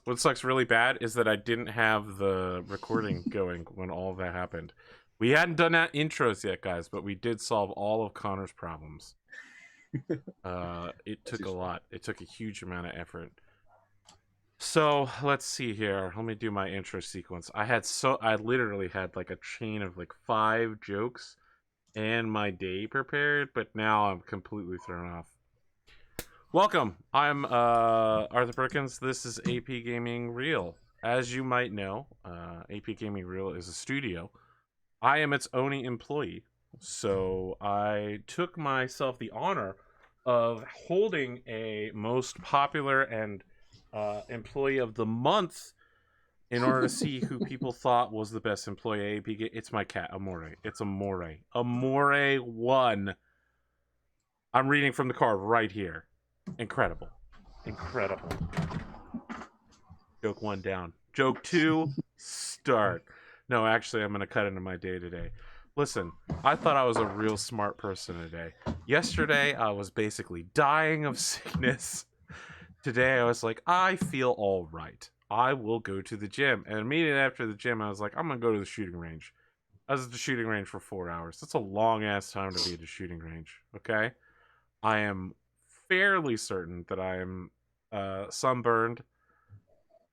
What sucks really bad is that I didn't have the recording going when all of that happened. We hadn't done that intros yet, guys, but we did solve all of Connor's problems. It took a lot. It took a huge amount of effort. So let's see here. Let me do my intro sequence. I literally had like a chain of like 5 jokes and my day prepared, but now I'm completely thrown off. Welcome. I'm Arthur Perkins. This is Apgamingreal. As you might know, Apgamingreal is a studio. I am its only employee, so I took myself the honor of holding a most popular and employee of the month in order to see who people thought was the best employee. It's my cat, Amore. It's Amore. Amore 1. I'm reading from the card right here. Incredible. Incredible. Joke 1 down. Joke 2, start. No, actually, I'm going to cut into my day today. Listen, I thought I was a real smart person today. Yesterday, I was basically dying of sickness. Today, I was like, I feel all right. I will go to the gym. And immediately after the gym, I was like, I'm going to go to the shooting range. I was at the shooting range for 4 hours. That's a long-ass time to be at a shooting range, okay? I am fairly certain that I am sunburned.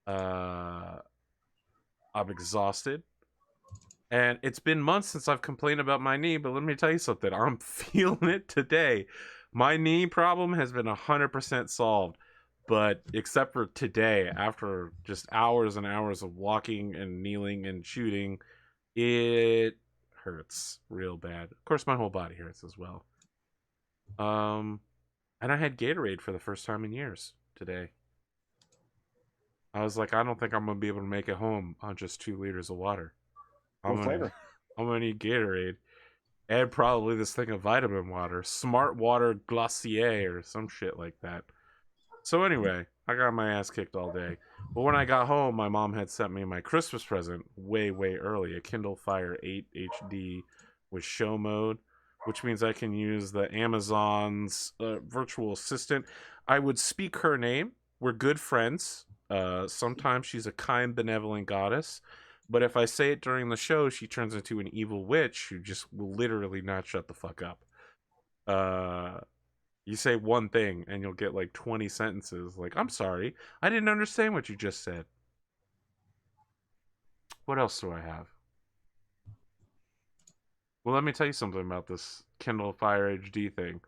I'm exhausted. And it's been months since I've complained about my knee, but let me tell you something. I'm feeling it today. My knee problem has been 100% solved. But except for today, after just hours and hours of walking and kneeling and shooting, it hurts real bad. Of course, my whole body hurts as well. And I had Gatorade for the first time in years today. I was like, I don't think I'm going to be able to make it home on just 2 liters of water. I'm going to need Gatorade. And probably this thing of vitamin water. Smart Water Glacier or some shit like that. So anyway, I got my ass kicked all day. But when I got home, my mom had sent me my Christmas present way, way early. A Kindle Fire 8 HD with show mode, which means I can use the Amazon's virtual assistant. I would speak her name. We're good friends. Sometimes she's a kind, benevolent goddess. But if I say it during the show, she turns into an evil witch who just will literally not shut the fuck up. You say one thing and you'll get like 20 sentences. Like, I'm sorry, I didn't understand what you just said. What else do I have? Well, let me tell you something about this Kindle Fire HD thing.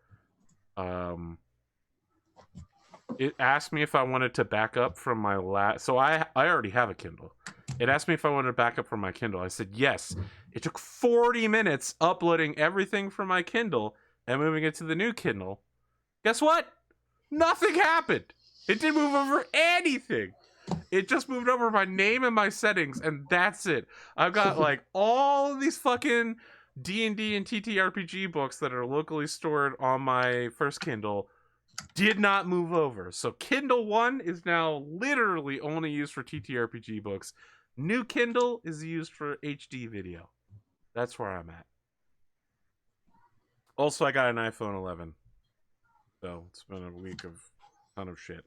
It asked me if I wanted to back up from my last... So I already have a Kindle. It asked me if I wanted to back up from my Kindle. I said yes. It took 40 minutes uploading everything from my Kindle and moving it to the new Kindle. Guess what? Nothing happened. It didn't move over anything. It just moved over my name and my settings, and that's it. I've got like all of these fucking D&D and TTRPG books that are locally stored on my first Kindle. Did not move over. So Kindle 1 is now literally only used for TTRPG books. New Kindle is used for HD video. That's where I'm at. Also, I got an iPhone 11. So it's been a week of ton of shit.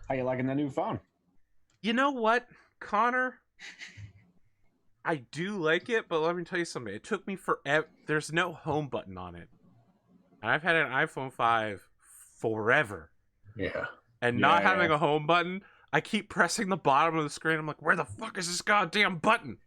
How you liking the new phone? You know what, Connor? I do like it, but let me tell you something. It took me forever. There's no home button on it. I've had an iPhone 5 forever. Yeah. And not having a home button, I keep pressing the bottom of the screen. I'm like, where the fuck is this goddamn button?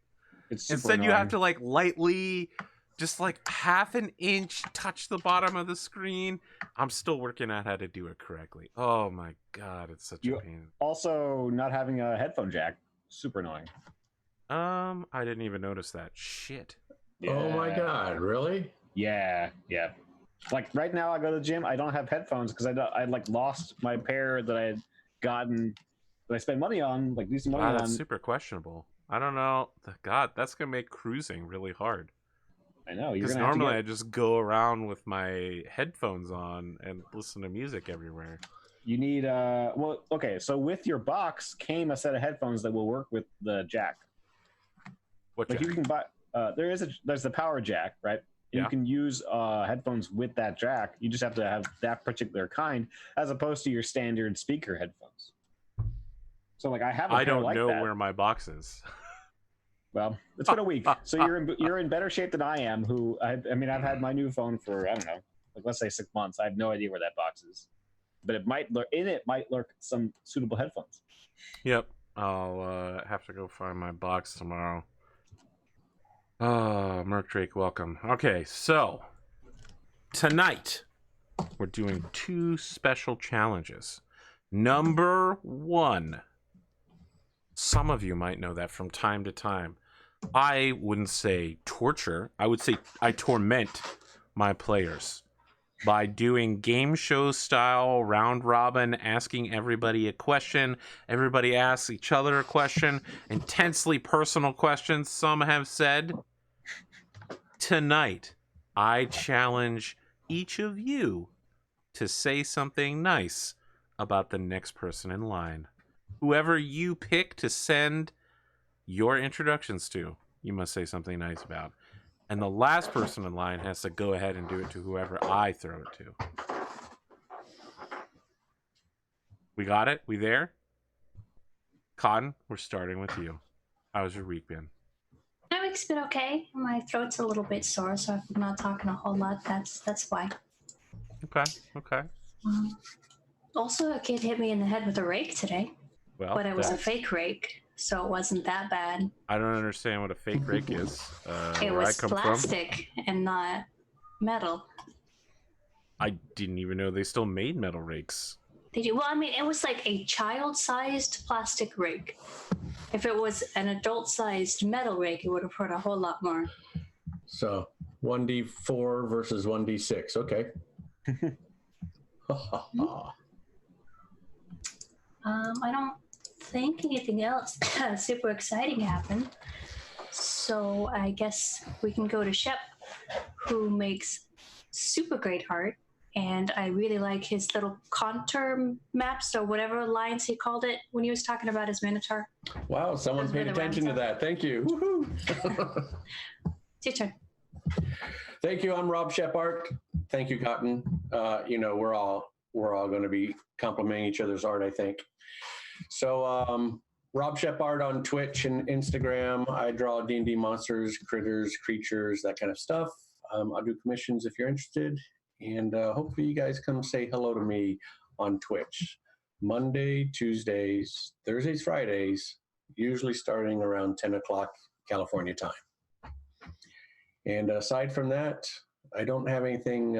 It's super Instead, annoying. you have to like lightly, just like half an inch, touch the bottom of the screen. I'm still working out how to do it correctly. Oh my god, it's such a pain. Also, not having a headphone jack, super annoying. I didn't even notice that. Shit. Yeah. Oh my god, really? Yeah. Like right now, I go to the gym. I don't have headphones because I like lost my pair that I had gotten that I spent money on, like decent money on. That's super questionable. I don't know. God, that's gonna make cruising really hard. I know. Because normally I just go around with my headphones on and listen to music everywhere. You need well, okay. So with your box came a set of headphones that will work with the jack. What like jack? you can buy. There's the power jack, right? Yeah. You can use headphones with that jack. You just have to have that particular kind, as opposed to your standard speaker headphones. So like I have a I pair don't like know that. where my box is. Well, it's been a week, so you're in better shape than I am. I mean, I've had my new phone for I don't know, like let's say 6 months. I have no idea where that box is, but it might lurk some suitable headphones. Yep. I'll have to go find my box tomorrow. Oh, Merc Drake, welcome. Okay, so tonight we're doing 2 special challenges. Number 1. Some of you might know that from time to time. I wouldn't say torture. I would say I torment my players by doing game show style round robin, asking everybody a question. Everybody asks each other a question, intensely personal questions, some have said. Tonight, I challenge each of you to say something nice about the next person in line. Whoever you pick to send your introductions to, you must say something nice about. And the last person in line has to go ahead and do it to whoever I throw it to. We got it? We there? Cotton, we're starting with you. How's your week been? My week's been okay. My throat's a little bit sore, so if I'm not talking a whole lot, that's why. Okay. Also, a kid hit me in the head with a rake today, Well, but it was a fake rake, so it wasn't that bad. I don't understand what a fake rake is. It Where was I come plastic and not metal. I didn't even know they still made metal rakes. They do. Well, I mean, it was like a child-sized plastic rake. If it was an adult-sized metal rake, it would have hurt a whole lot more. So 1d4 versus 1d6. Okay. I don't think anything else super exciting happened. So I guess we can go to Shep, who makes super great art. And I really like his little contour maps or whatever lines he called it when he was talking about his Minotaur. Wow, someone Those paid were the attention to rounds that. Thank you. Woohoo. It's your turn. Thank you. I'm robSHEPart. Thank you, Cotton. We're all going to be complimenting each other's art, I think. So, robSHEPart on Twitch and Instagram. I draw D&D monsters, critters, creatures, that kind of stuff. I'll do commissions if you're interested. And hopefully you guys come say hello to me on Twitch. Monday, Tuesdays, Thursdays, Fridays, usually starting around 10 o'clock California time. And aside from that, I don't have anything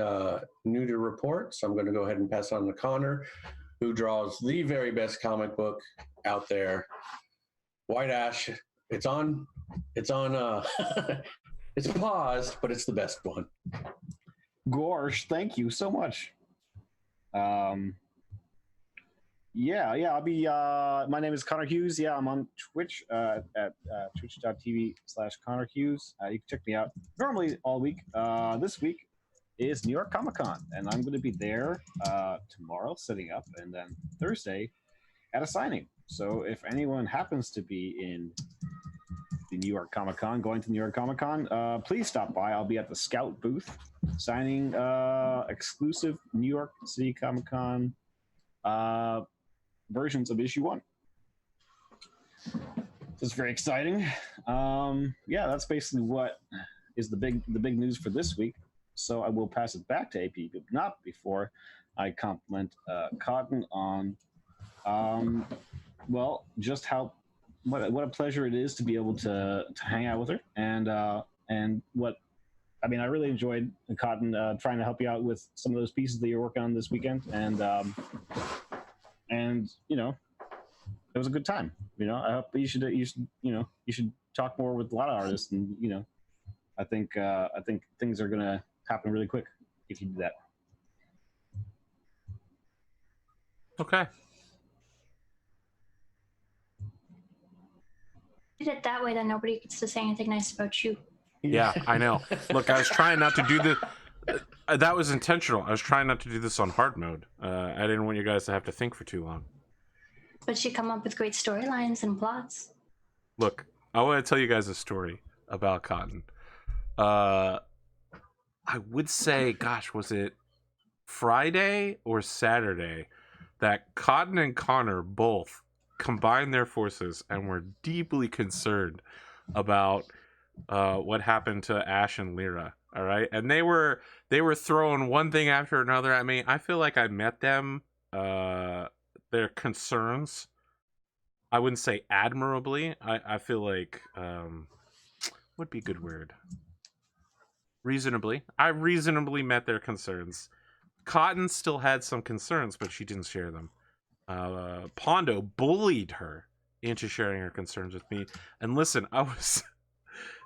new to report, so I'm going to go ahead and pass on to Connor, who draws the very best comic book out there. White Ash. It's on. It's paused, but it's the best one. Gorsh, thank you so much. I'll be my name is conorhughes. I'm on Twitch at twitch.tv/conorhughes. You can check me out normally all week. This week is New York Comic Con, and I'm going to be there tomorrow setting up, and then Thursday at a signing. So if anyone happens to be in the New York Comic Con, going to New York Comic Con, please stop by. I'll be at the Scout booth signing exclusive New York City Comic Con versions of issue 1. So it's very exciting. That's basically what is the big news for this week. So I will pass it back to AP, but not before I compliment Cotton on just what a pleasure it is to be able to hang out with her, and what I mean, I really enjoyed Cotton trying to help you out with some of those pieces that you're working on this weekend, and it was a good time. I hope you should talk more with a lot of artists, and I think things are gonna happen really quick if you do that. Okay. Did it that way, then nobody gets to say anything nice about you. Yeah, I know. Look, I was trying not to do this. That was intentional. I was trying not to do this on hard mode. I didn't want you guys to have to think for too long. But you come up with great storylines and plots. Look, I want to tell you guys a story about Cotton. I would say, gosh, was it Friday or Saturday that Cotton and Connor both combined their forces and were deeply concerned about what happened to Ash and Lyra. All right, and they were throwing one thing after another at me. I feel like I met them, their concerns. I wouldn't say admirably. I feel like would be a good word. Reasonably, I reasonably met their concerns. Cotton still had some concerns, but she didn't share them. Pondo bullied her into sharing her concerns with me. And listen, I was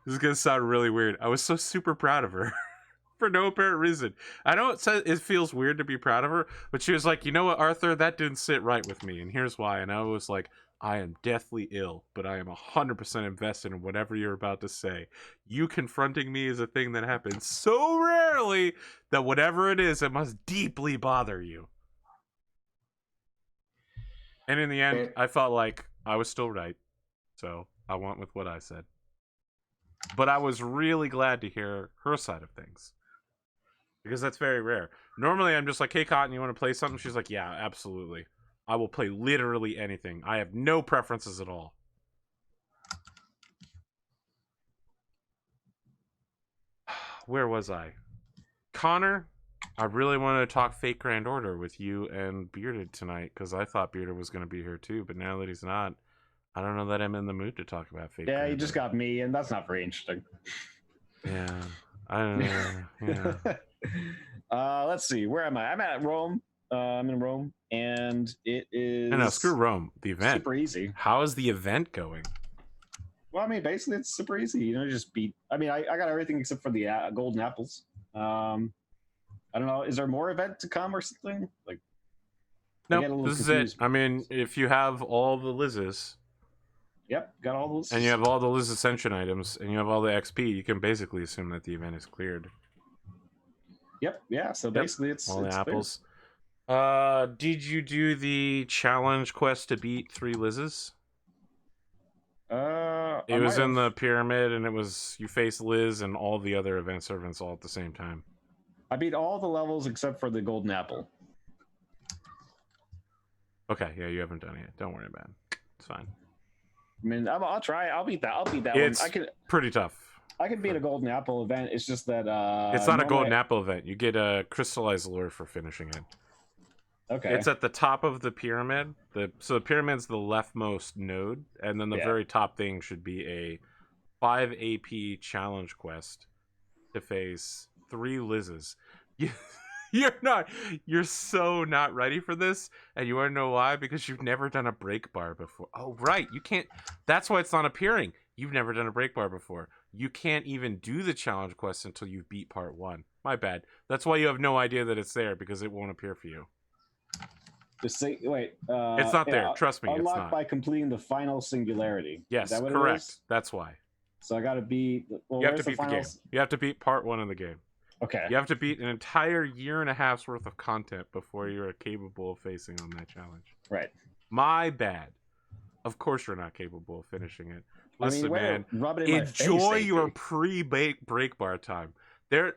this is gonna sound really weird. I was so super proud of her for no apparent reason. I know it feels weird to be proud of her, but she was like, you know what, Arthur, that didn't sit right with me, and here's why. And I was like, I am deathly ill, but I am 100% invested in whatever you're about to say. You confronting me is a thing that happens so rarely that whatever it is, it must deeply bother you. And in the end, I felt like I was still right, so I went with what I said. But I was really glad to hear her side of things, because that's very rare. Normally, I'm just like, hey, Cotton, you want to play something? She's like, yeah, absolutely. I will play literally anything. I have no preferences at all. Where was I? Connor, I really wanted to talk Fate Grand Order with you and Bearded tonight, because I thought Bearded was going to be here too, but now that he's not, I don't know that I'm in the mood to talk about Fate Grand Order. Yeah, you just got me, and that's not very interesting. Yeah, I don't know. Yeah. Let's see. Where am I? I'm at Rome. I'm in Rome, and it is. No, screw Rome. The event. Super easy. How is the event going? Well, I mean, basically, it's super easy. You know, just beat. I mean, I got everything except for the golden apples. I don't know. Is there more event to come or something? Like, no, this is it. I mean, if you have all the Lizzes. Yep, got all those. And you have all the Liz Ascension items, and you have all the XP, you can basically assume that the event is cleared. Yep, yeah, so basically it's all the apples. Cleared. Did you do the challenge quest to beat 3 Lizzes? It was in the pyramid, and it was you face Liz and all the other event servants all at the same time. I beat all the levels except for the golden apple. Okay, yeah, you haven't done it yet. Don't worry about it. It's fine. I mean, I'll try. I'll beat that. It's one. pretty tough. I can beat a golden apple event. It's just that it's not a golden apple event. You get a crystallized lure for finishing it. Okay. It's at the top of the pyramid. So the pyramid's the leftmost node, and then the very top thing should be a 5 AP challenge quest to face 3 Lizzes. You're so not ready for this, and you want to know why? Because you've never done a break bar before. Oh, right. You can't. That's why it's not appearing. You've never done a break bar before. You can't even do the challenge quest until you beat part 1. My bad. That's why you have no idea that it's there, because it won't appear for you. Wait. It's not there. Trust me, it's not. By completing the final singularity. Yes, correct. That's why. So I got to beat. Well, you have to beat the game. You have to beat part 1 of the game. Okay. You have to beat an entire year and a half's worth of content before you're capable of facing on that challenge. Right. My bad. Of course you're not capable of finishing it. Listen, man, enjoy your pre-break bar time. The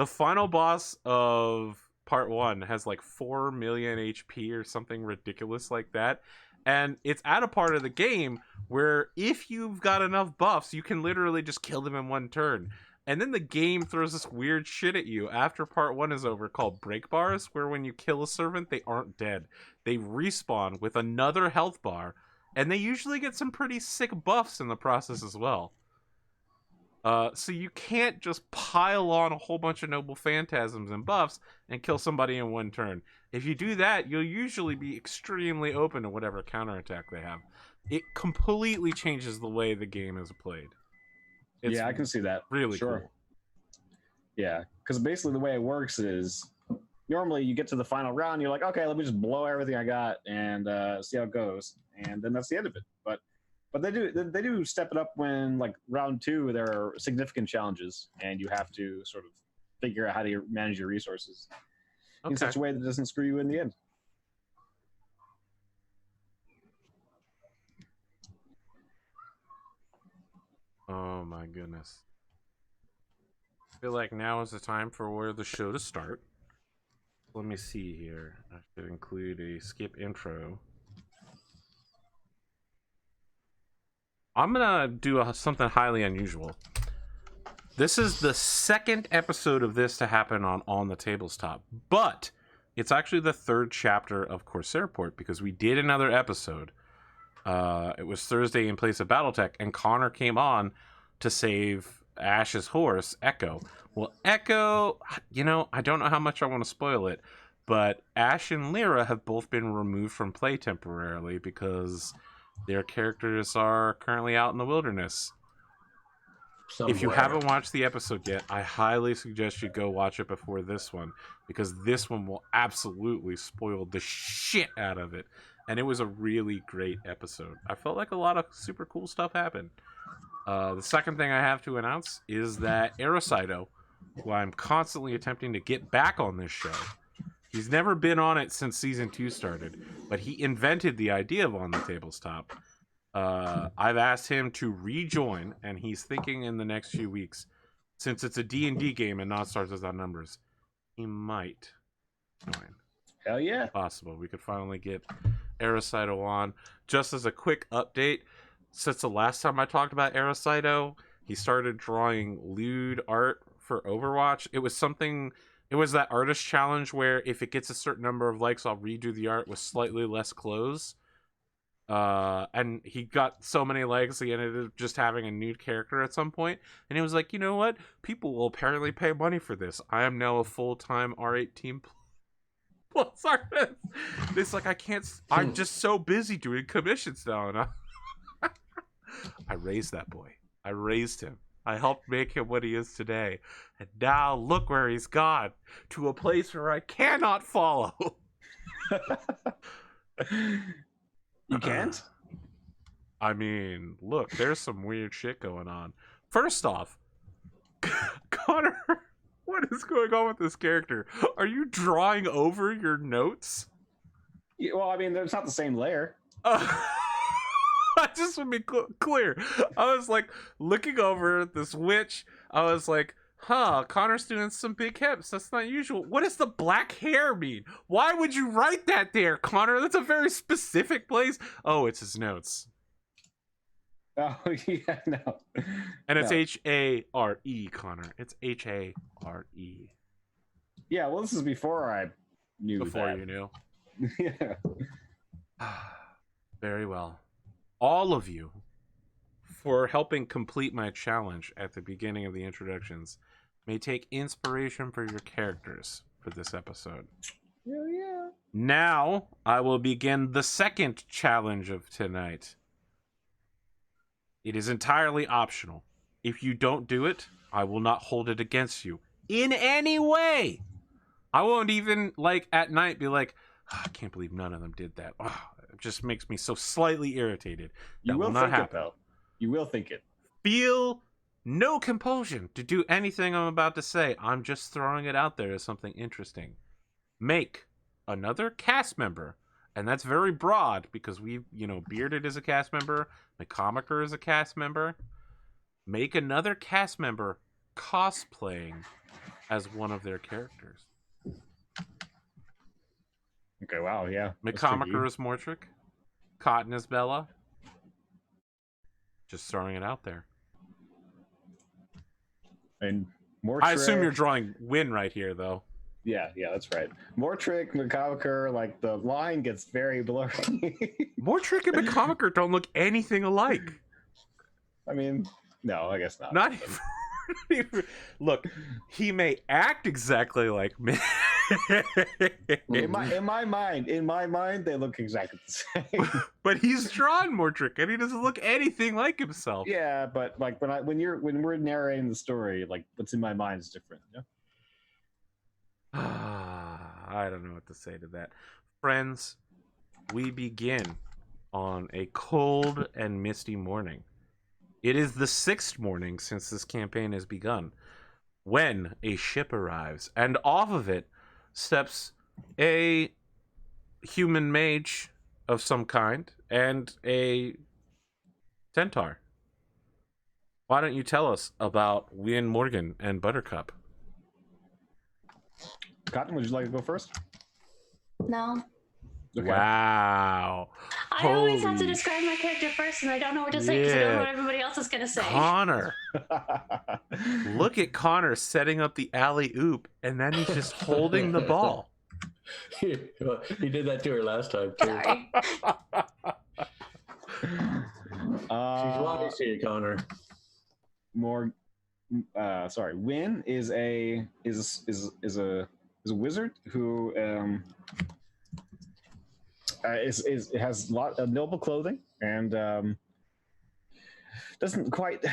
final boss of part 1 has like 4 million HP or something ridiculous like that. And it's at a part of the game where if you've got enough buffs, you can literally just kill them in one turn. And then the game throws this weird shit at you after part 1 is over called break bars, where when you kill a servant, they aren't dead. They respawn with another health bar, and they usually get some pretty sick buffs in the process as well. So you can't just pile on a whole bunch of noble phantasms and buffs and kill somebody in one turn. If you do that, you'll usually be extremely open to whatever counterattack they have. It completely changes the way the game is played. It's I can see that. Really cool. Yeah, because basically the way it works is normally you get to the final round, you're like, okay, let me just blow everything I got and see how it goes, and then that's the end of it. But they do step it up when like round 2 there are significant challenges and you have to sort of figure out how to manage your resources in such a way that doesn't screw you in the end. Oh my goodness. I feel like now is the time for the show to start. Let me see here. I should include a skip intro. I'm gonna do something highly unusual. This is the second episode of this to happen on the Tabletop, but it's actually the third chapter of Corsairport because we did another episode. It was Thursday in place of BattleTech, and Connor came on to save Ash's horse, Echo. Well, Echo, I don't know how much I want to spoil it, but Ash and Lyra have both been removed from play temporarily because their characters are currently out in the wilderness. If you haven't watched the episode yet, I highly suggest you go watch it before this one, because this one will absolutely spoil the shit out of it. And it was a really great episode. I felt like a lot of super cool stuff happened. The second thing I have to announce is that Aricido, who I'm constantly attempting to get back on this show, he's never been on it since season 2 started, but he invented the idea of On the Tabletop. I've asked him to rejoin, and he's thinking in the next few weeks, since it's a D&D game and not Stars Without Numbers, he might join. Hell yeah. Possible. We could finally get Aricido on. Just as a quick update, since the last time I talked about Aricido, he started drawing lewd art for Overwatch. It was that artist challenge where if it gets a certain number of likes, I'll redo the art with slightly less clothes. And he got so many likes, he ended up just having a nude character at some point. And he was like, you know what? People will apparently pay money for this. I am now a full-time R8 team plus artist. It's like, I'm just so busy doing commissions now. And I raised that boy. I raised him. I helped make him what he is today. And now look where he's gone, to a place where I cannot follow. You can't? I mean, look, there's some weird shit going on. First off, Connor, what is going on with this character? Are you drawing over your notes? Yeah, well, I mean, there's not the same layer. Just to be clear, I was like looking over this witch. I was like, Connor's doing some big hips. That's not usual. What does the black hair mean? Why would you write that there, Connor? That's a very specific place. Oh, it's his notes. Oh, yeah, no. And it's H-A-R-E, Connor. It's H-A-R-E. Yeah, well, this is before I knew Before that. you knew. Yeah. Very well. All of you, for helping complete my challenge at the beginning of the introductions, may take inspiration for your characters for this episode. Yeah. Now, I will begin the second challenge of tonight. It is entirely optional. If you don't do it, I will not hold it against you in any way. I won't even, at night be like, I can't believe none of them did that. It just makes me so slightly irritated. That will not happen. Though. You will think it. Feel no compulsion to do anything I'm about to say. I'm just throwing it out there as something interesting. Make another cast member. And that's very broad because Bearded is a cast member. McComiker is a cast member. Make another cast member cosplaying as one of their characters. Okay, wow, yeah. McComiker is Mortrick. Cotton is Bella. Just throwing it out there. And more. I assume you're drawing Win right here, though. Yeah, that's right. Mortrick, McComiker, the line gets very blurry. Mortrick and McComiker don't look anything alike. I mean, no, I guess not. Not even. Look, he may act exactly like me. in my mind, they look exactly the same. But he's drawn Mortrick, and he doesn't look anything like himself. Yeah, but when we're narrating the story, what's in my mind is different. Yeah. I don't know what to say to that. Friends, we begin on a cold and misty morning. It is the 6th morning since this campaign has begun, when a ship arrives, and off of it steps a human mage of some kind and a centaur. Why don't you tell us about Win Morgan and Buttercup? Cotton, would you like to go first? No. Okay. Wow. I always have to Holy describe my character first, and I don't know what to say because I don't know what everybody else is gonna say. Connor. Look at Connor setting up the alley-oop, and then he's just holding the ball. He did that to her last time too. Sorry. She's wanting to see you, Connor. Win is a wizard who has a lot of noble clothing and doesn't quite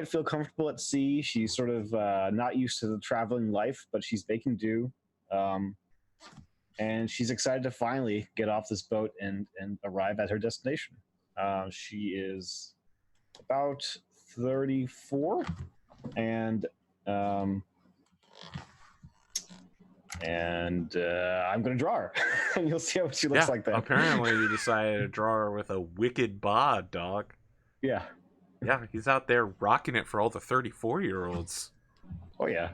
feel comfortable at sea. She's sort of not used to the traveling life, but she's making do. And she's excited to finally get off this boat and arrive at her destination. She is about 34, and I'm going to draw her, and you'll see how she looks like that. Apparently, you decided to draw her with a wicked bod, dog. Yeah. Yeah, he's out there rocking it for all the 34-year-olds. Oh yeah.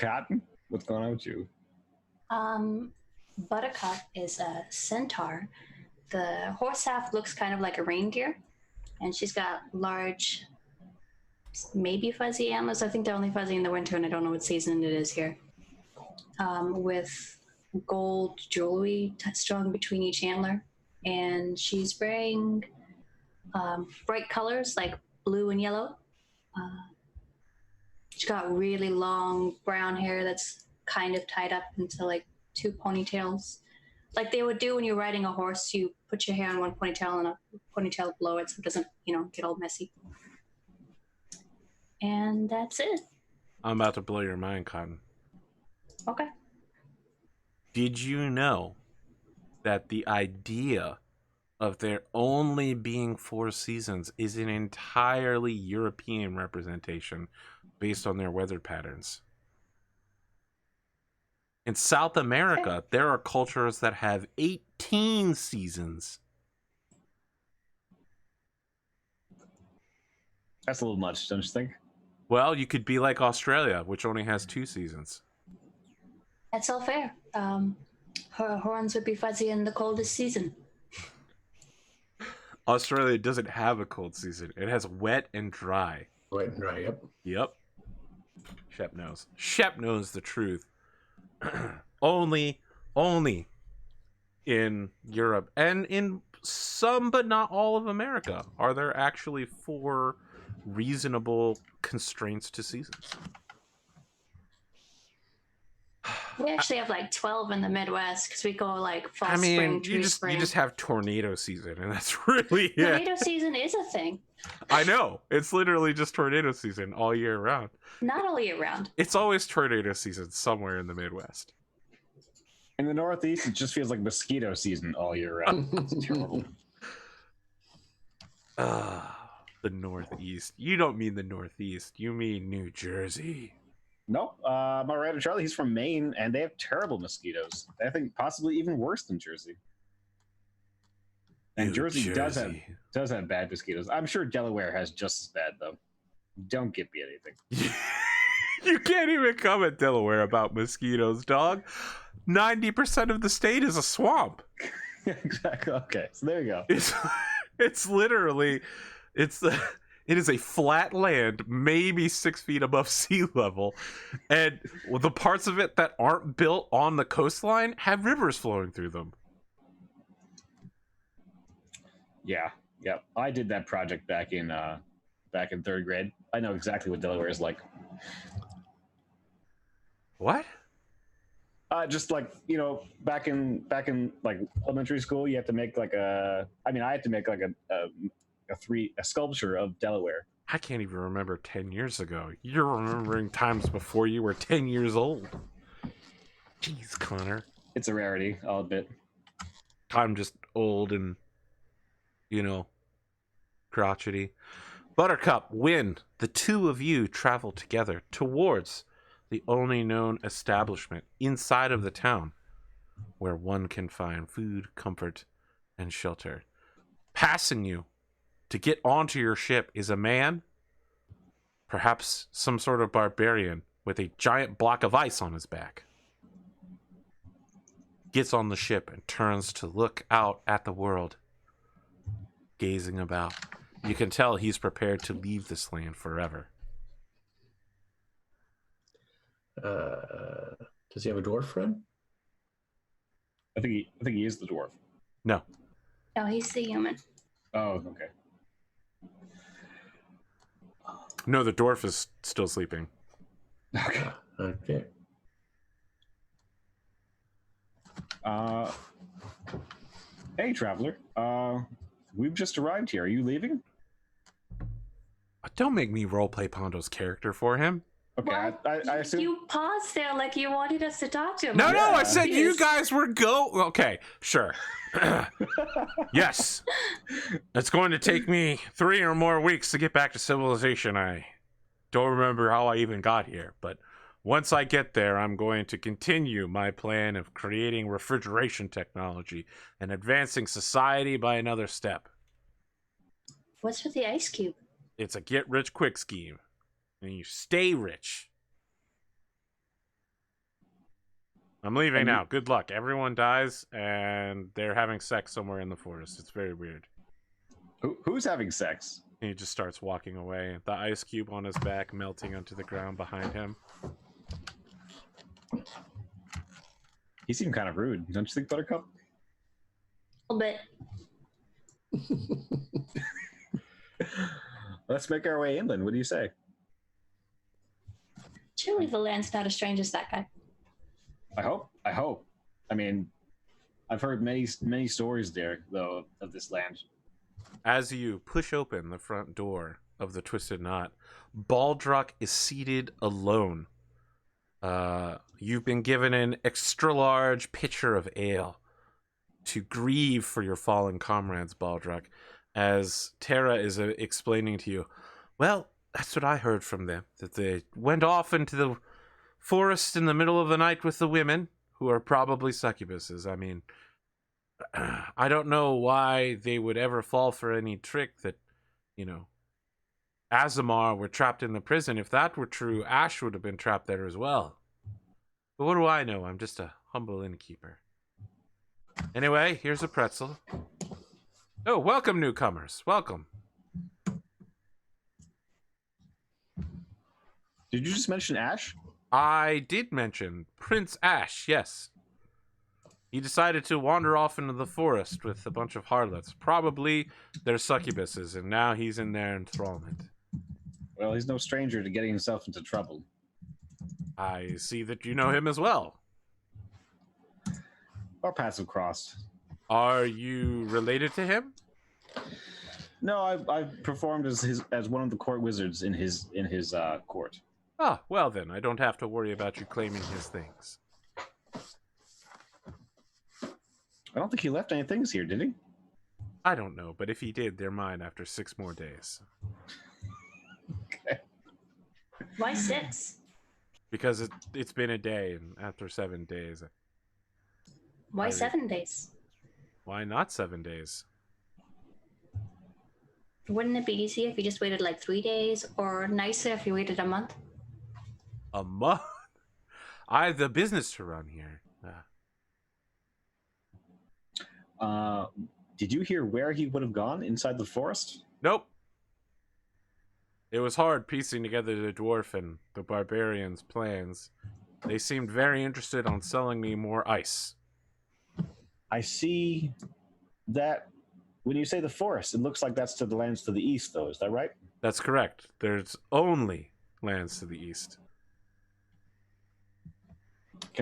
Cotton, what's going on with you? Buttercup is a centaur. The horse half looks kind of like a reindeer, and she's got large, maybe fuzzy antlers. I think they're only fuzzy in the winter, and I don't know what season it is here. With gold jewelry strung between each antler, and she's wearing bright colors like blue and yellow. She's got really long brown hair that's kind of tied up into like 2 ponytails, like they would do when you're riding a horse. You put your hair in one ponytail and a ponytail below it so it doesn't, get all messy. And that's it. I'm about to blow your mind, Cotton. Okay. Did you know that the idea of there only being 4 seasons is an entirely European representation based on their weather patterns? In South America, there are cultures that have 18 seasons. That's a little much, don't you think? Well, you could be like Australia, which only has 2 seasons. That's all fair. Her horns would be fuzzy in the coldest season. Australia doesn't have a cold season. It has wet and dry. Wet and dry, yep. Yep. Shep knows. Shep knows the truth. only in Europe and in some but not all of America are there actually 4 reasonable constraints to seasons. We actually have like 12 in the Midwest because we go like fall, I mean, spring, tree, spring. you just have tornado season, and that's really it. Tornado season is a thing. I know. It's literally just tornado season all year round. Not all year round. It's always tornado season somewhere in the Midwest. In the Northeast, it just feels like mosquito season all year round. It's terrible. The Northeast. You don't mean the Northeast. You mean New Jersey. Nope. My writer Charlie, he's from Maine, and they have terrible mosquitoes. I think possibly even worse than Jersey. And Jersey does have bad mosquitoes. I'm sure Delaware has just as bad, though. Don't get me anything. You can't even come at Delaware about mosquitoes, dog. 90% of the state is a swamp. Exactly. Okay, so there you go. It's literally, it is a flat land, maybe 6 feet above sea level, and the parts of it that aren't built on the coastline have rivers flowing through them. Yeah. I did that project back in 3rd grade. I know exactly what Delaware is like. What? Just like, back in like elementary school, you have to make like I had to make like a sculpture of Delaware. I can't even remember 10 years ago. You're remembering times before you were 10 years old. Jeez, Connor. It's a rarity, I'll admit. I'm just old and, crotchety. Buttercup, Win, the 2 of you travel together towards the only known establishment inside of the town where one can find food, comfort, and shelter. Passing you to get onto your ship is a man, perhaps some sort of barbarian, with a giant block of ice on his back. Gets on the ship and turns to look out at the world, gazing about. You can tell he's prepared to leave this land forever. Does he have a dwarf friend? I think he is the dwarf. No. No, he's the human. Oh, okay. No, the dwarf is still sleeping. Okay. Okay. Hey, traveler. We've just arrived here. Are you leaving? Don't make me roleplay Pondo's character for him. Okay, Well, I assume. You paused there like you wanted us to talk to him. No, Yeah. I said you Yes. guys were Okay, sure. Yes. It's going to take me 3 or more weeks to get back to civilization. I don't remember how I even got here, but once I get there, I'm going to continue my plan of creating refrigeration technology and advancing society by another step. What's with the ice cube? It's a get-rich-quick scheme, and you stay rich. I'm leaving now. Good luck. Everyone dies, and they're having sex somewhere in the forest. It's very weird. Who's having sex? And he just starts walking away. The ice cube on his back melting onto the ground behind him. He seemed kind of rude. Don't you think, Buttercup? A little bit. Let's make our way inland. What do you say? Surely the land's not as strange as that guy. I hope. I mean, I've heard many stories there, though, of this land. As you push open the front door of the Twisted Knot, Baldrock is seated alone. You've been given an extra-large pitcher of ale to grieve for your fallen comrades, Baldrock, as Terra is explaining to you, well, that's what I heard from them, that they went off into the forest in the middle of the night with the women, who are probably succubuses. I mean, I don't know why they would ever fall for any trick that, Azamar were trapped in the prison. If that were true, Ash would have been trapped there as well. But what do I know? I'm just a humble innkeeper. Anyway, here's a pretzel. Oh, welcome, newcomers. Welcome. Did you just mention Ash? I did mention Prince Ash, yes. He decided to wander off into the forest with a bunch of harlots. Probably they're succubuses, and now he's in their enthrallment. Well, he's no stranger to getting himself into trouble. I see that you know him as well. Our paths have crossed. Are you related to him? No, I've performed as one of the court wizards in his court. Ah, well then, I don't have to worry about you claiming his things. I don't think he left any things here, did he? I don't know, but if he did, they're mine after 6 more days. Okay. Why 6? Because it's been a day, and after 7 days... Why 7 days? Why not 7 days? Wouldn't it be easier if you just waited like 3 days, or nicer if you waited a month? A month? I have the business to run here. Did you hear where he would have gone inside the forest? Nope. It was hard piecing together the dwarf and the barbarian's plans. They seemed very interested on selling me more ice. I see that when you say the forest, it looks like that's to the lands to the east, though. Is that right? That's correct. There's only lands to the east.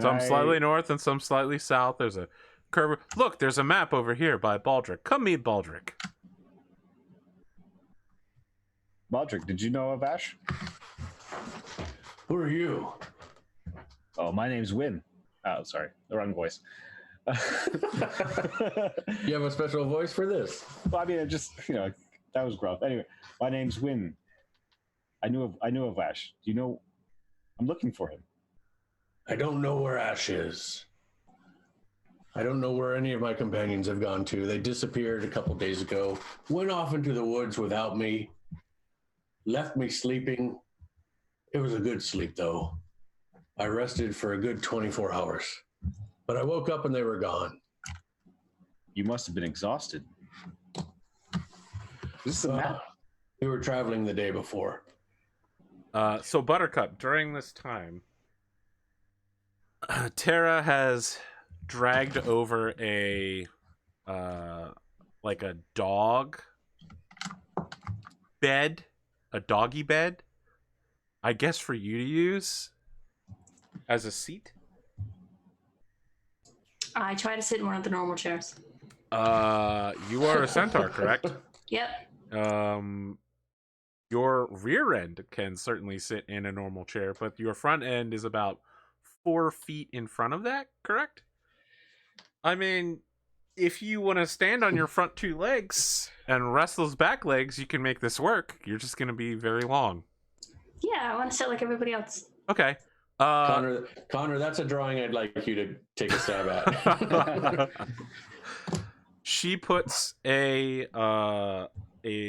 Some slightly north and some slightly south. There's a curve. Look, there's a map over here by Baldric. Come meet Baldric. Baldric, did you know of Ash? Who are you? Oh, my name's Win. Oh, sorry. The wrong voice. You have a special voice for this? Well, I mean, it just, that was gruff. Anyway, my name's Win. I knew of Ash. Do you know? I'm looking for him. I don't know where Ash is. I don't know where any of my companions have gone to. They disappeared a couple days ago, went off into the woods without me, left me sleeping. It was a good sleep, though. I rested for a good 24 hours, but I woke up and they were gone. You must have been exhausted. This is a map. We were traveling the day before. So Buttercup, during this time, Tara has dragged over a like a dog bed, a doggy bed, I guess for you to use as a seat. I try to sit in one of the normal chairs. You are a centaur, correct? Yep. Your rear end can certainly sit in a normal chair, but your front end is about 4 feet in front of that, correct? I mean, if you want to stand on your front 2 legs and rest those back legs, you can make this work. You're just going to be very long. Yeah, I want to sit like everybody else. Okay. Connor, that's a drawing I'd like you to take a stab at. She puts a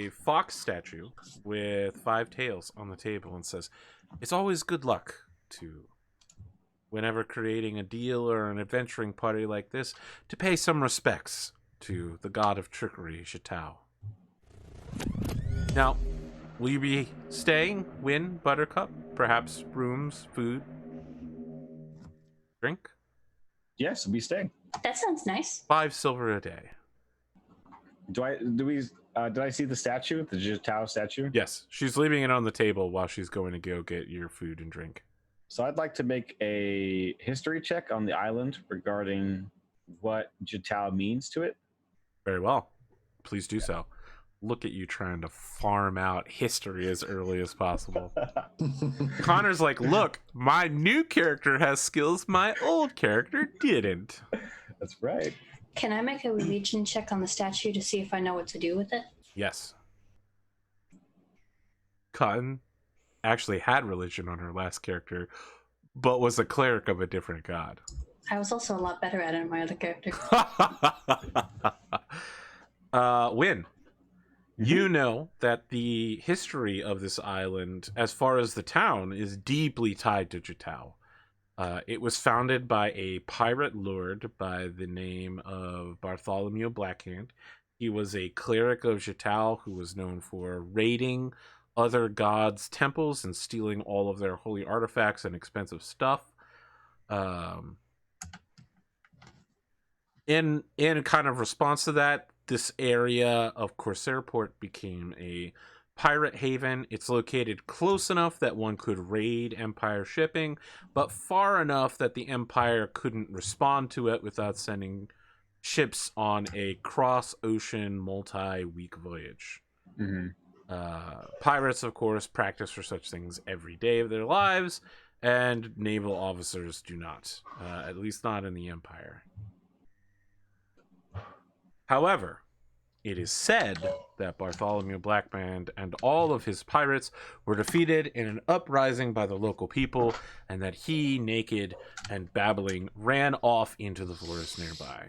fox statue with 5 tails on the table and says, "It's always good luck to, whenever creating a deal or an adventuring party like this, to pay some respects to the god of trickery, Zhetao. Now, will you be staying, Win, Buttercup? Perhaps rooms, food, drink? Yes, we stay. That sounds nice. 5 silver a day." Did I see the statue, the Zhetao statue? Yes, she's leaving it on the table while she's going to go get your food and drink. So I'd like to make a history check on the island regarding what Zhetao means to it. Very well. Please do so. Look at you trying to farm out history as early as possible. Connor's like, look, my new character has skills my old character didn't. That's right. Can I make a religion check on the statue to see if I know what to do with it? Yes. Cotton actually had religion on her last character, but was a cleric of a different god. I was also a lot better at it in my other character. Win. You know that the history of this island, as far as the town, is deeply tied to Zhetao. It was founded by a pirate lord by the name of Bartholomew Blackhand. He was a cleric of Zhetao who was known for raiding other gods' temples and stealing all of their holy artifacts and expensive stuff. In kind of response to that, this area of Corsairport became a pirate haven. It's located close enough that one could raid Empire shipping, but far enough that the Empire couldn't respond to it without sending ships on a cross-ocean multi-week voyage. Mm-hmm. Pirates, of course, practice for such things every day of their lives, and naval officers do not, at least not in the Empire. However, it is said that Bartholomew Blackband and all of his pirates were defeated in an uprising by the local people, and that he, naked and babbling, ran off into the forest nearby.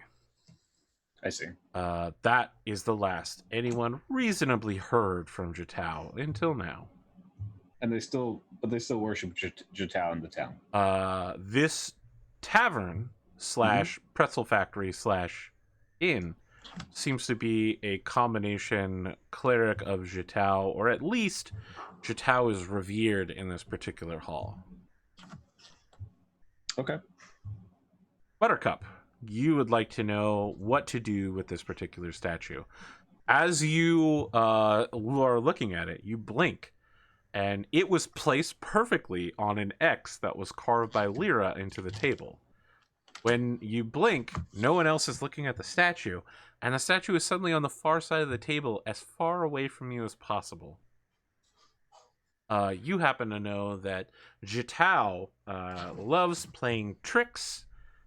I see. That is the last anyone reasonably heard from Zhetao until now. And they still worship Zhetao in the town. This tavern / pretzel factory / inn seems to be a combination cleric of Zhetao, or at least Zhetao is revered in this particular hall. Okay. Buttercup, you would like to know what to do with this particular statue. As you are looking at it, you blink, and it was placed perfectly on an X that was carved by Lyra into the table. When you blink, no one else is looking at the statue, and the statue is suddenly on the far side of the table, as far away from you as possible. You happen to know that Zhetao loves playing tricks,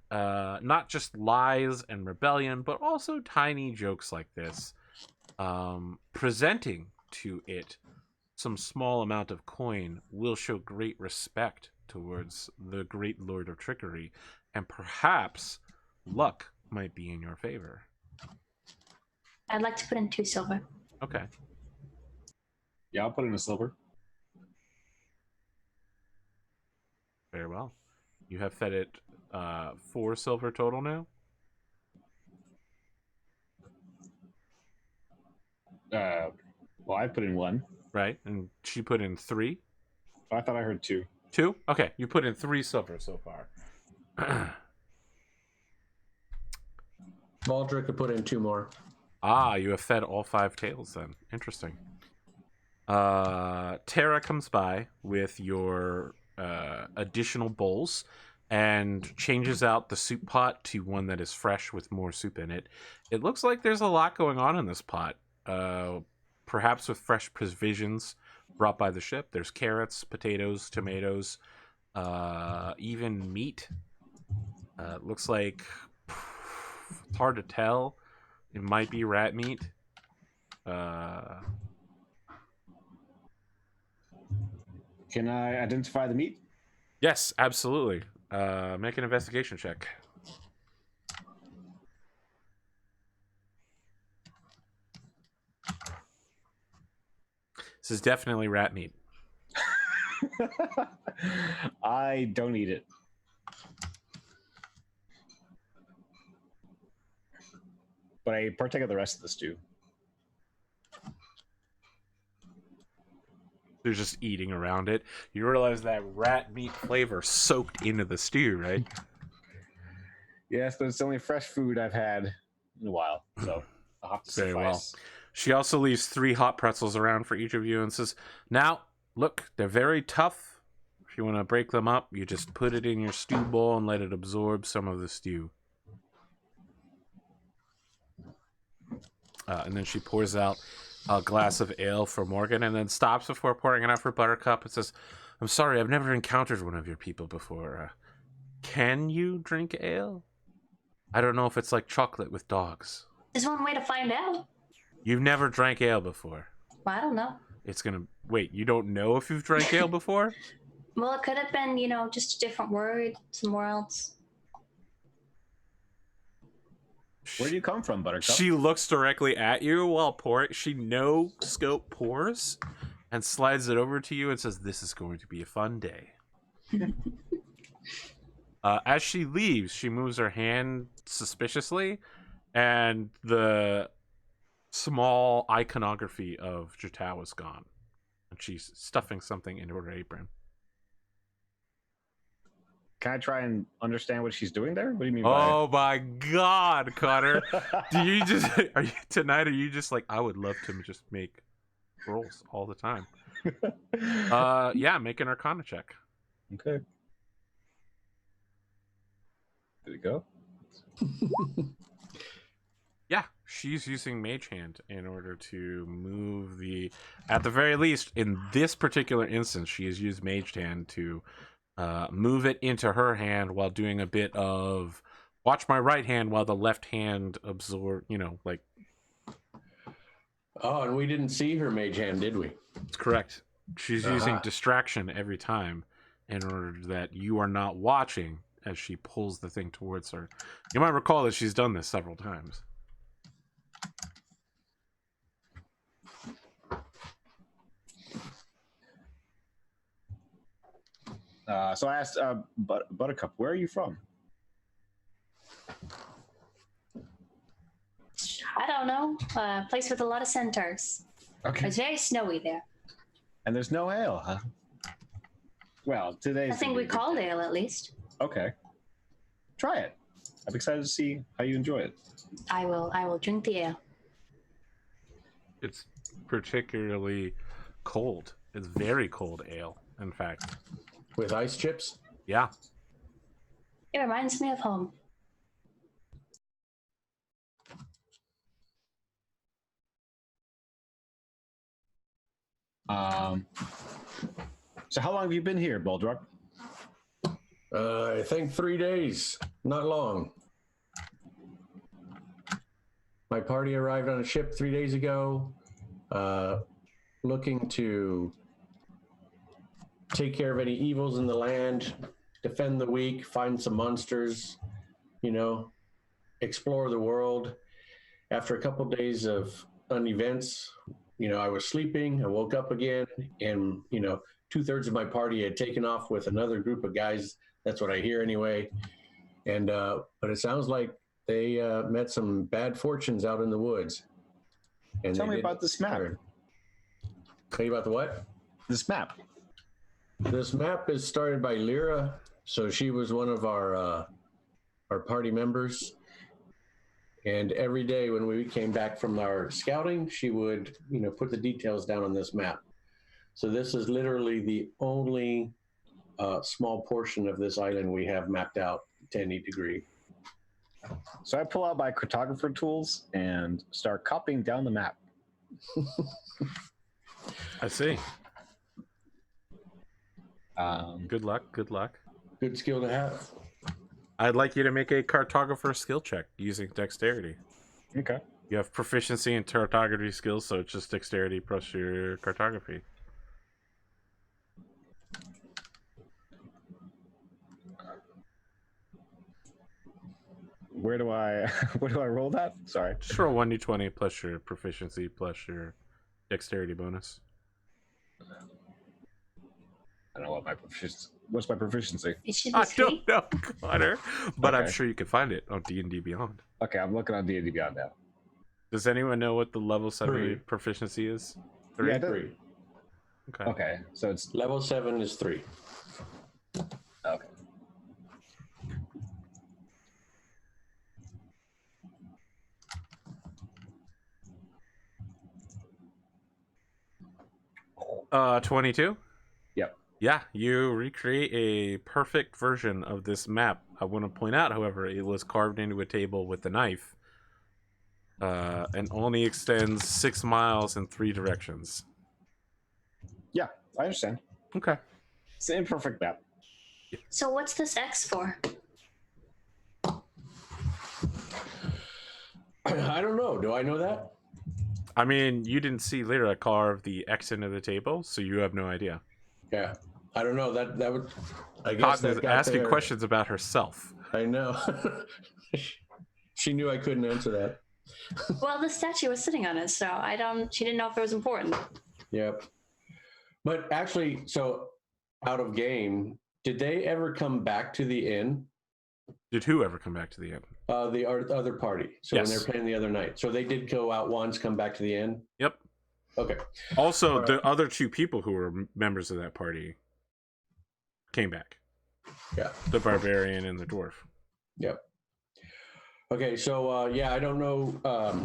not just lies and rebellion, but also tiny jokes like this. Presenting to it some small amount of coin will show great respect towards the great Lord of Trickery, and perhaps luck might be in your favor. I'd like to put in 2 silver. Okay. Yeah, I'll put in a silver. Very well. You have fed it 4 silver total now. Well, I put in 1. Right, and she put in 3. I thought I heard 2. 2? Okay, you put in 3 silver so far. Baldric could put in 2 more. Ah, you have fed all 5 tails then. Interesting. Tara comes by with your additional bowls and changes out the soup pot to one that is fresh with more soup in it. It looks like there's a lot going on in this pot. Perhaps with fresh provisions brought by the ship. There's carrots, potatoes, tomatoes, even meat. Looks like it's hard to tell. It might be rat meat. Can I identify the meat? Yes, absolutely. Make an investigation check. This is definitely rat meat. I don't eat it. But I partake of the rest of the stew. They're just eating around it. You realize that rat meat flavor soaked into the stew, right? Yes, but it's the only fresh food I've had in a while, so I'll have to Very well. suffice. She also leaves 3 hot pretzels around for each of you and says, now, look, they're very tough. If you want to break them up, you just put it in your stew bowl and let it absorb some of the stew. And then she pours out a glass of ale for Morgan and then stops before pouring it out for Buttercup and says, I'm sorry, I've never encountered one of your people before. Can you drink ale? I don't know if it's like chocolate with dogs. There's one way to find out. You've never drank ale before. Well, I don't know. It's gonna... Wait, you don't know if you've drank ale before? Well, it could have been, just a different word somewhere else. Where do you come from, Buttercup? She looks directly at you while pouring. She no-scope pours and slides it over to you and says, this is going to be a fun day. As she leaves, she moves her hand suspiciously, and the small iconography of Jatao is gone. And she's stuffing something into her apron. Can I try and understand what she's doing there? What do you mean Oh my God, Connor! Are you just like, I would love to just make rolls all the time? Yeah, make an Arcana check. Okay. Did it go? Yeah, she's using Mage Hand in order to move the... At the very least, in this particular instance, she has used Mage Hand to move it into her hand while doing a bit of watch my right hand while the left hand absorb, like... Oh, and we didn't see her mage hand, did we? That's correct. She's using distraction every time in order that you are not watching as she pulls the thing towards her. You might recall that she's done this several times. So I asked Buttercup, where are you from? I don't know. A place with a lot of centaurs. Okay. It's very snowy there. And there's no ale, huh? Well, today's... I think we called ale at least. Okay. Try it. I'm excited to see how you enjoy it. I will drink the ale. It's particularly cold. It's very cold ale, in fact. With ice chips? Yeah. It reminds me of home. So how long have you been here, Baldric? I think 3 days. Not long. My party arrived on a ship 3 days ago, looking to take care of any evils in the land, defend the weak, find some monsters, explore the world. After a couple days of events, I was sleeping, I woke up again, and, 2/3 of my party had taken off with another group of guys. That's what I hear anyway. And but it sounds like they met some bad fortunes out in the woods. And Tell me about this map. Tell you about the what? This map. This map is started by Lyra. So she was one of our party members. And every day when we came back from our scouting, she would, put the details down on this map. So this is literally the only small portion of this island we have mapped out to any degree. So I pull out my cartographer tools and start copying down the map. I see. Good luck. Good luck. Good skill to have. I'd like you to make a cartographer skill check using dexterity. Okay. You have proficiency in cartography skills, so it's just dexterity plus your cartography. Where do I roll that? Sorry. Just roll 1d20 plus your proficiency plus your dexterity bonus. I don't know what my proficiency. What's my proficiency? It should be I 3. don't know, Connor, but I'm Okay. sure you can find it on D&D Beyond. Okay, I'm looking on D&D Beyond now. Does anyone know what the level 7 3. proficiency is? Yeah, 3. Okay. Okay, so it's Level 7 is 3. okay. Uh, 22? Yep. Yeah, you recreate a perfect version of this map. I want to point out, however, it was carved into a table with a knife, and only extends 6 miles in 3 directions. Yeah, I understand. Okay. It's an imperfect map. So what's this X for? I don't know. Do I know that? I mean, you didn't see Lyra carve the X into the table, so you have no idea. Yeah. I don't know. That would. I guess Cotton that is got asking there. questions about herself. I know. She knew I couldn't answer that. Well, the statue was sitting on it, so she didn't know if it was important. Yep. But actually, so out of game, did they ever come back to the inn? Did who ever come back to the inn? The other party. So Yes. when they're playing the other night. So they did go out once, come back to the inn? Yep. Okay. Also, All the right. other 2 people who were members of that party came back. Yeah. The barbarian and the dwarf. Yep. Okay, so yeah, I don't know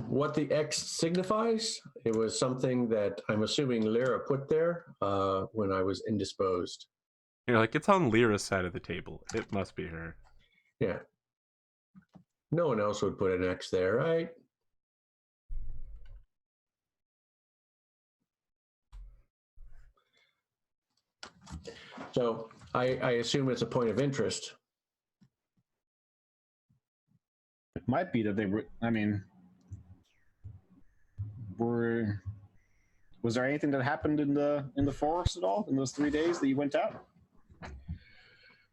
what the X signifies. It was something that I'm assuming Lyra put there when I was indisposed. You're like, it's on Lyra's side of the table. It must be her. Yeah. No one else would put an X there, right? So I assume it's a point of interest. It might be that they were. I mean, was there anything that happened in the forest at all in those 3 days that you went out?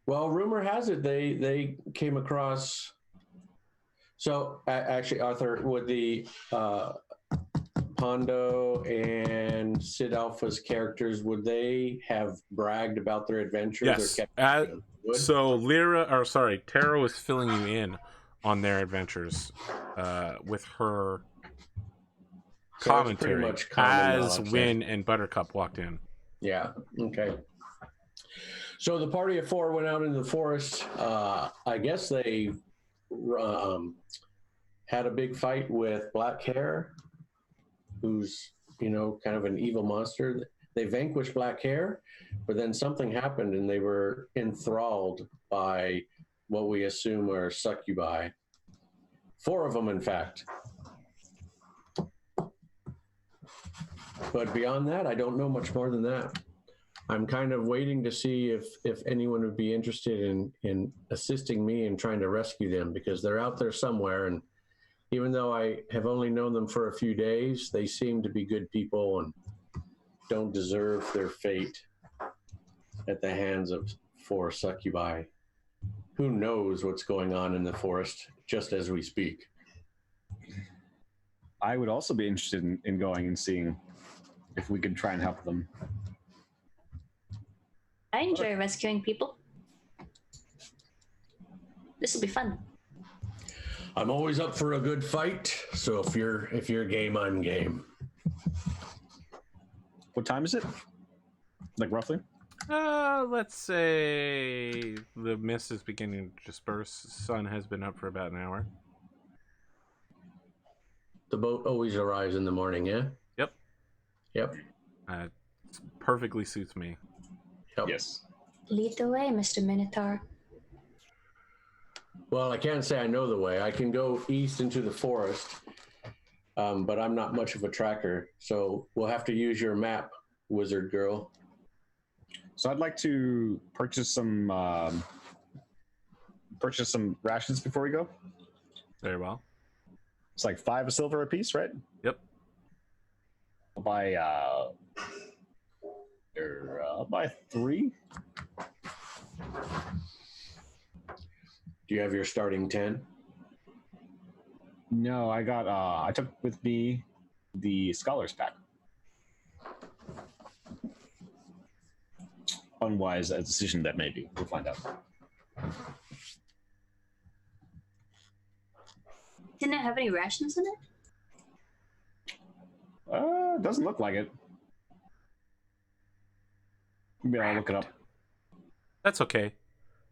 Well, rumor has it they came across. So actually, Arthur, would the Pondo and Sid Alpha's characters, would they have bragged about their adventures? Yes. Or kept wood? So Tara was filling you in on their adventures with her So it's pretty commentary much common as knowledge, Wynn and Buttercup walked in. Yeah. Okay. So the party of 4 went out into the forest. I guess they had a big fight with Black Hair, who's kind of an evil monster. They vanquished Black Hair, but then something happened and they were enthralled by what we assume are succubi. 4 of them, in fact. But beyond that, I don't know much more than that. I'm kind of waiting to see if anyone would be interested in assisting me in trying to rescue them, because they're out there somewhere. And even though I have only known them for a few days, they seem to be good people and don't deserve their fate at the hands of 4 succubi. Who knows what's going on in the forest just as we speak. I would also be interested in going and seeing if we could try and help them. I enjoy rescuing people. This will be fun. I'm always up for a good fight. So if you're game, I'm game. What time is it? Like roughly? Let's say the mist is beginning to disperse. Sun has been up for about an hour. The boat always arrives in the morning, yeah? Yep. Yep. Perfectly suits me. Yep. Yes. Lead the way, Mr. Minotaur. Well, I can't say I know the way. I can go east into the forest, but I'm not much of a tracker. So we'll have to use your map, wizard girl. So I'd like to purchase some rations before we go. Very well. It's like 5 silver a piece, right? Yep. I'll buy 3. Do you have your starting 10? No, I took with me the Scholars Pack. Unwise a decision that may be. We'll find out. Didn't it have any rations in it? Doesn't look like it. Maybe I'll look it up. That's okay.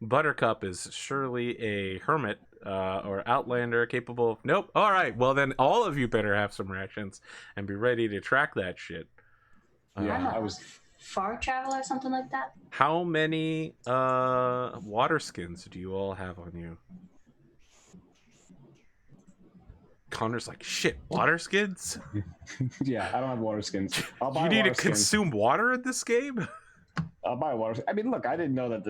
Buttercup is surely a hermit or outlander capable of... Nope. All right. Well, then all of you better have some rations and be ready to track that shit. Yeah, I'm a far traveler or something like that. How many water skins do you all have on you? Connor's like, shit, water skins? Yeah, I don't have water skins. I'll buy You need to water skins. consume water in this game? I'll buy water. I mean, look, I didn't know that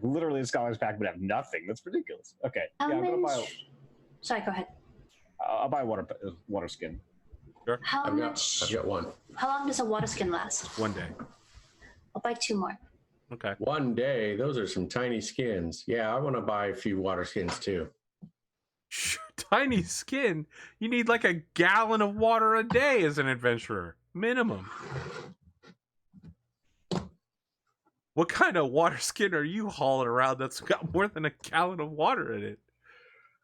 literally the Scholars Pack would have nothing. That's ridiculous. Okay, How yeah, I'm gonna much? buy. Sorry, go ahead. I'll buy water skin. Sure. How I've much? got one. How long does a water skin last? 1 day. I'll buy 2 more. Okay. 1 day. Those are some tiny skins. Yeah, I want to buy a few water skins too. Tiny skin? You need like a gallon of water a day as an adventurer. Minimum. What kind of water skin are you hauling around that's got more than a gallon of water in it?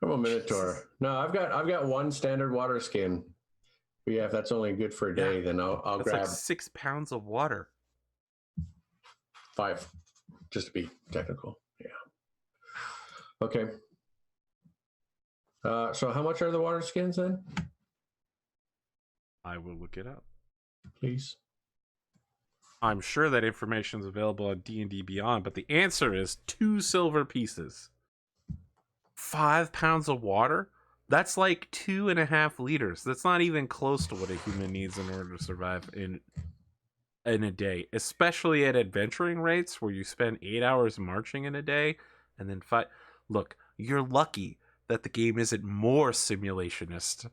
I'm a Minotaur. No, I've got one standard water skin. But yeah, if that's only good for a day, then I'll That's grab like 6 pounds of water. 5, just to be technical. Yeah. Okay. So how much are the water skins then? I will look it up. Please. I'm sure that information is available on D&D Beyond, but the answer is 2 silver pieces. 5 pounds of water? That's like 2.5 liters. That's not even close to what a human needs in order to survive in a day, especially at adventuring rates where you spend 8 hours marching in a day and then fight. Look, you're lucky that the game isn't more simulationist.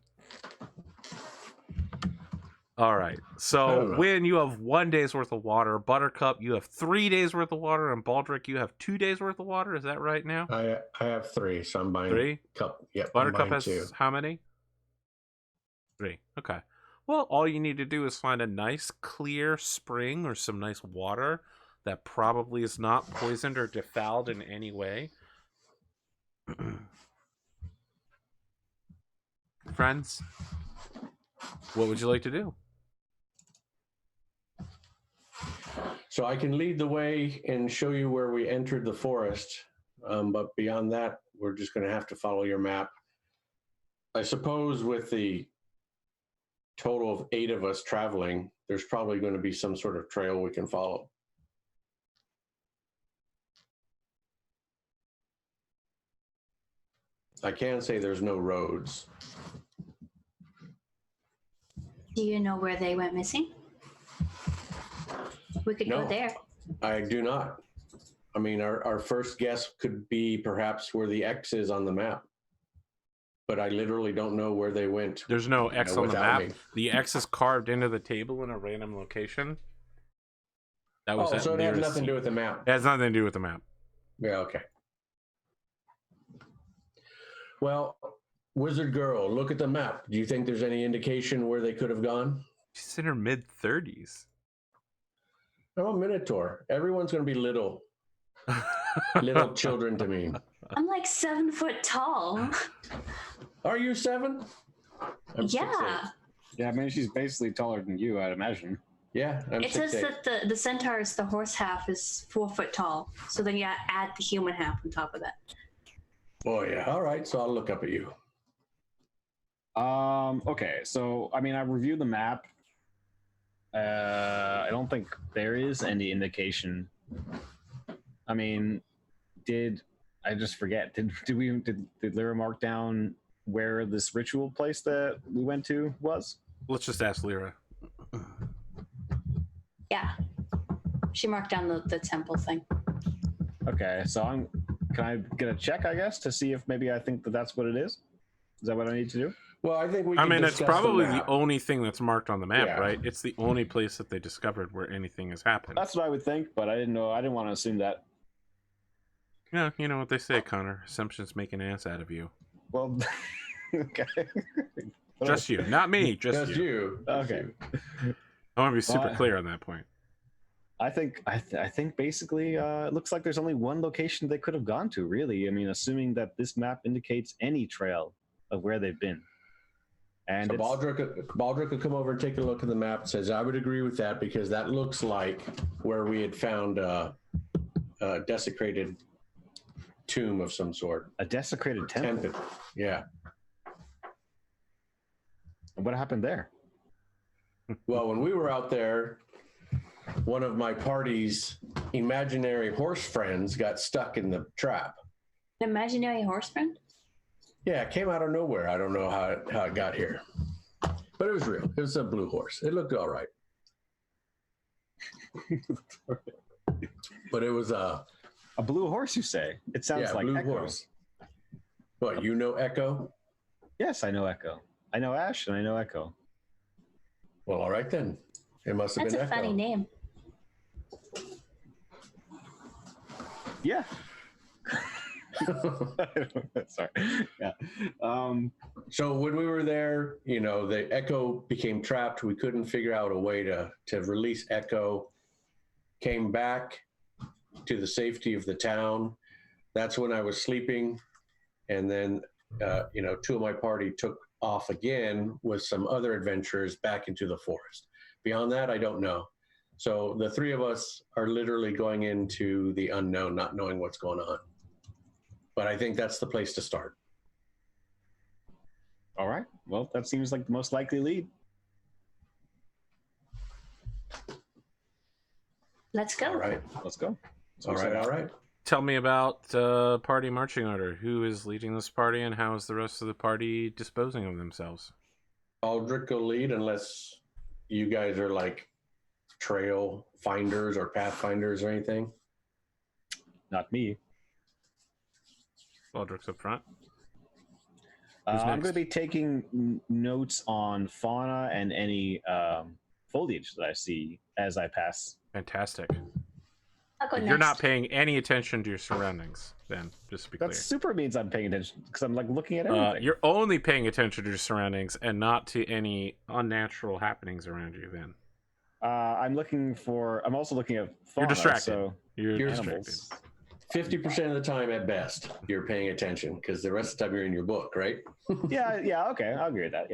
All right. So when you have 1 day's worth of water, Buttercup, you have 3 days worth of water, and Baldric, you have 2 days worth of water. Is that right now? I have 3, so I'm buying 3. Cup. Yep. Buttercup has 2. how many? 3. Okay. Well, all you need to do is find a nice clear spring or some nice water that probably is not poisoned or defiled in any way. Friends, what would you like to do? So I can lead the way and show you where we entered the forest. But beyond that, we're just going to have to follow your map. I suppose with the total of 8 of us traveling, there's probably going to be some sort of trail we can follow. I can say there's no roads. Do you know where they went missing? We could No. go there. I do not. I mean, our first guess could be perhaps where the X is on the map. But I literally don't know where they went. There's no X on the without map. me. The X is carved into the table in a random location. That was Oh, so it has nearest nothing to do with the map. It has nothing to do with the map. Yeah, okay. Well, Wizard Girl, look at the map. Do you think there's any indication where they could have gone? She's in her mid-30s. I'm a minotaur. Everyone's going to be little children to me. I'm like 7 foot tall. Are you 7? I'm 6'8". Yeah. Yeah, I mean, she's basically taller than you, I'd imagine. Yeah, I'm It 6'8". says that the centaur's, the horse half is 4 foot tall. So then you add the human half on top of that. Oh yeah. All right. So I'll look up at you. Okay, so I mean, I reviewed the map. I don't think there is any indication. I mean, I just forget? Did Lyra mark down where this ritual place that we went to was? Let's just ask Lyra. Yeah. She marked down the temple thing. Okay, so can I get a check, I guess, to see if maybe I think that's what it is? Is that what I need to do? Well, I think we. I can mean, it's discuss probably the the map. only thing that's marked on the map, Yeah. right? It's the only place that they discovered where anything has happened. That's what I would think, but I didn't know. I didn't want to assume that. Yeah, you know what they say, Connor. Assumptions make an ass out of you. Well, okay. Just you, not me. Just you. you. Okay. I want to be super Well, clear on that point. I think basically it looks like there's only one location they could have gone to, really. I mean, assuming that this map indicates any trail of where they've been. And So Baldric could come over and take a look at the map. Says I would agree with that because that looks like where we had found a desecrated tomb of some sort. a desecrated temple. Yeah. What happened there? Well, when we were out there, one of my party's imaginary horse friends got stuck in the trap. An imaginary horseman? Yeah, it came out of nowhere. I don't know how it got here, but it was real. It was a blue horse. It looked all right, but it was A blue horse, you say? It sounds like blue Echo. horse. What, you know Echo? Yes, I know Echo. I know Ash and I know Echo. Well, all right then. It must have That's been a Echo. funny name. Yeah. Sorry. Yeah. So when we were there, the Echo became trapped. We couldn't figure out a way to release Echo. Came back to the safety of the town. That's when I was sleeping. And then, two of my party took off again with some other adventurers back into the forest. Beyond that, I don't know. So the three of us are literally going into the unknown, not knowing what's going on. But I think that's the place to start. All right. Well, that seems like the most likely lead. Let's go. All right. Let's go. All right. Tell me about party marching order. Who is leading this party, and how is the rest of the party disposing of themselves? Aldrich will lead unless you guys are like trail finders or pathfinders or anything. Not me. Baldrick's up front. I'm next? going to be taking notes on fauna and any foliage that I see as I pass. Fantastic. I'll go You're next. not paying any attention to your surroundings, then, just to be clear. That super means I'm paying attention because I'm like looking at everything. You're only paying attention to your surroundings and not to any unnatural happenings around you, then. I'm also looking at fauna. You're distracted. So You're animals. distracted. 50% of the time at best, you're paying attention because the rest of the time you're in your book, right? Yeah, okay. I'll agree with that.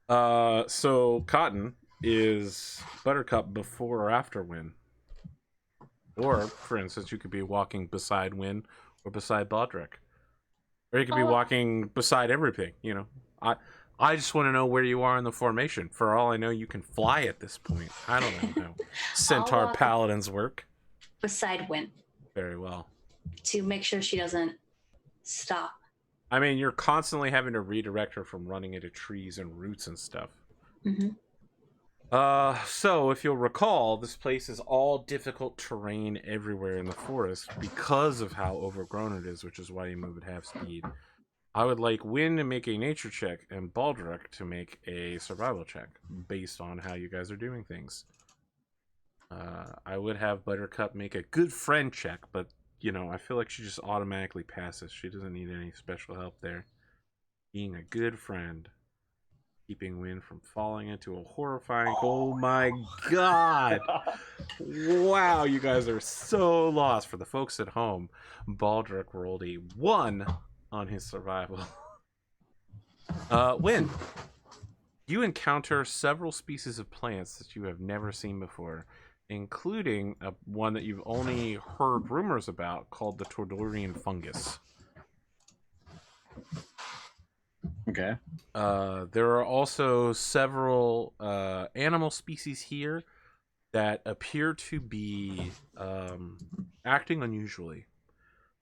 Yep. So Cotton is Buttercup before or after Win? Or, for instance, you could be walking beside Win or beside Baldric. Or you could be walking beside everything, I just want to know where you are in the formation. For all I know, you can fly at this point. I don't know how Centaur walk Paladins work. Beside Win Very well. to make sure she doesn't stop. I mean, you're constantly having to redirect her from running into trees and roots and stuff. Mm-hmm. So if you'll recall, this place is all difficult terrain everywhere in the forest because of how overgrown it is, which is why you move at half speed. I would like Wynn to make a nature check and Baldric to make a survival check based on how you guys are doing things. I would have Buttercup make a good friend check, but I feel like she just automatically passes. She doesn't need any special help there. Being a good friend. keeping wind from falling into a horrifying. Oh my god! Wow, you guys are so lost. For the folks at home, Baldric rolled a 1 on his survival. Win. You encounter several species of plants that you have never seen before, including one that you've only heard rumors about called the Tordorian fungus. Okay. There are also several animal species here that appear to be acting unusually.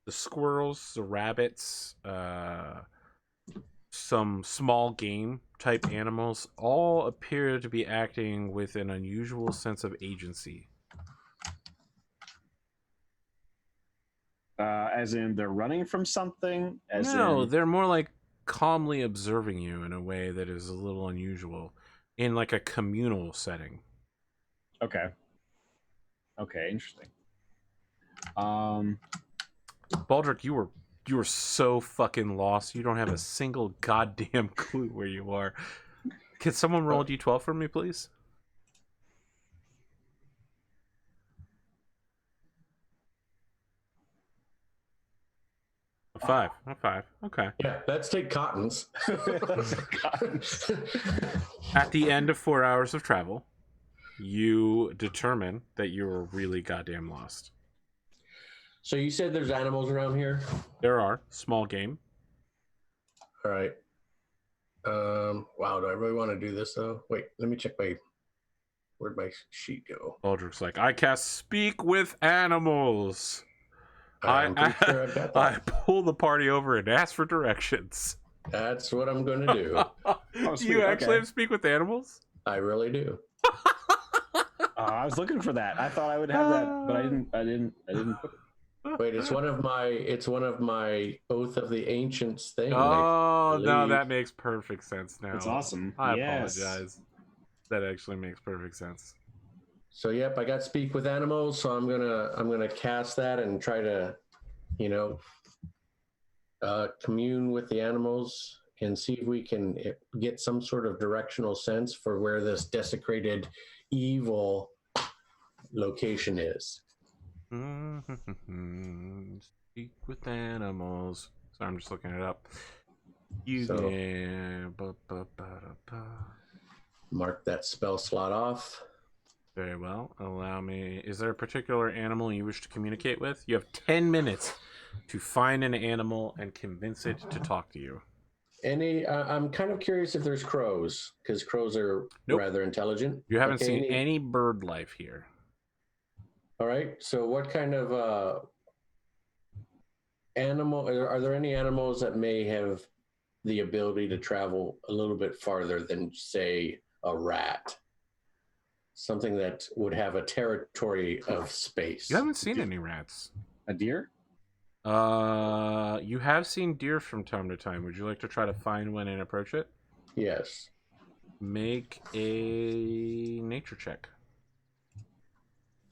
The squirrels, the rabbits, some small game type animals all appear to be acting with an unusual sense of agency. As in they're running from something? No, they're more like calmly observing you in a way that is a little unusual in like a communal setting. Okay. Okay, interesting. Baldric, you were so fucking lost. You don't have a single goddamn clue where you are. Can someone roll a d12 for me, please? A 5. A 5. Okay. Yeah, let's take Cotton's. At the end of 4 hours of travel, you determine that you're really goddamn lost. So you said there's animals around here? There are small game. All right. Wow, do I really want to do this though? Wait, let me check where'd my sheet go? Baldric's like, I cast speak with animals. I'm pretty sure I've got that. I pull the party over and ask for directions. That's what I'm going to do. Do you actually have speak with animals? I really do. I was looking for that. I thought I would have that, but I didn't put it. Wait, it's one of my Oath of the Ancients thing. Oh, no, that makes perfect sense now. It's awesome. I apologize. That actually makes perfect sense. So yep, I got speak with animals, so I'm gonna cast that and try to, commune with the animals and see if we can get some sort of directional sense for where this desecrated evil location is. Speak with animals. So I'm just looking it up. Mark that spell slot off. Very well. Allow me. Is there a particular animal you wish to communicate with? You have 10 minutes to find an animal and convince it to talk to you. I'm kind of curious if there's crows, because crows are rather intelligent. You haven't seen any bird life here. All right. So what kind of animal, are there any animals that may have the ability to travel a little bit farther than, say, a rat? Something that would have a territory of space. You haven't seen any rats. A deer? You have seen deer from time to time. Would you like to try to find one and approach it? Yes. Make a nature check.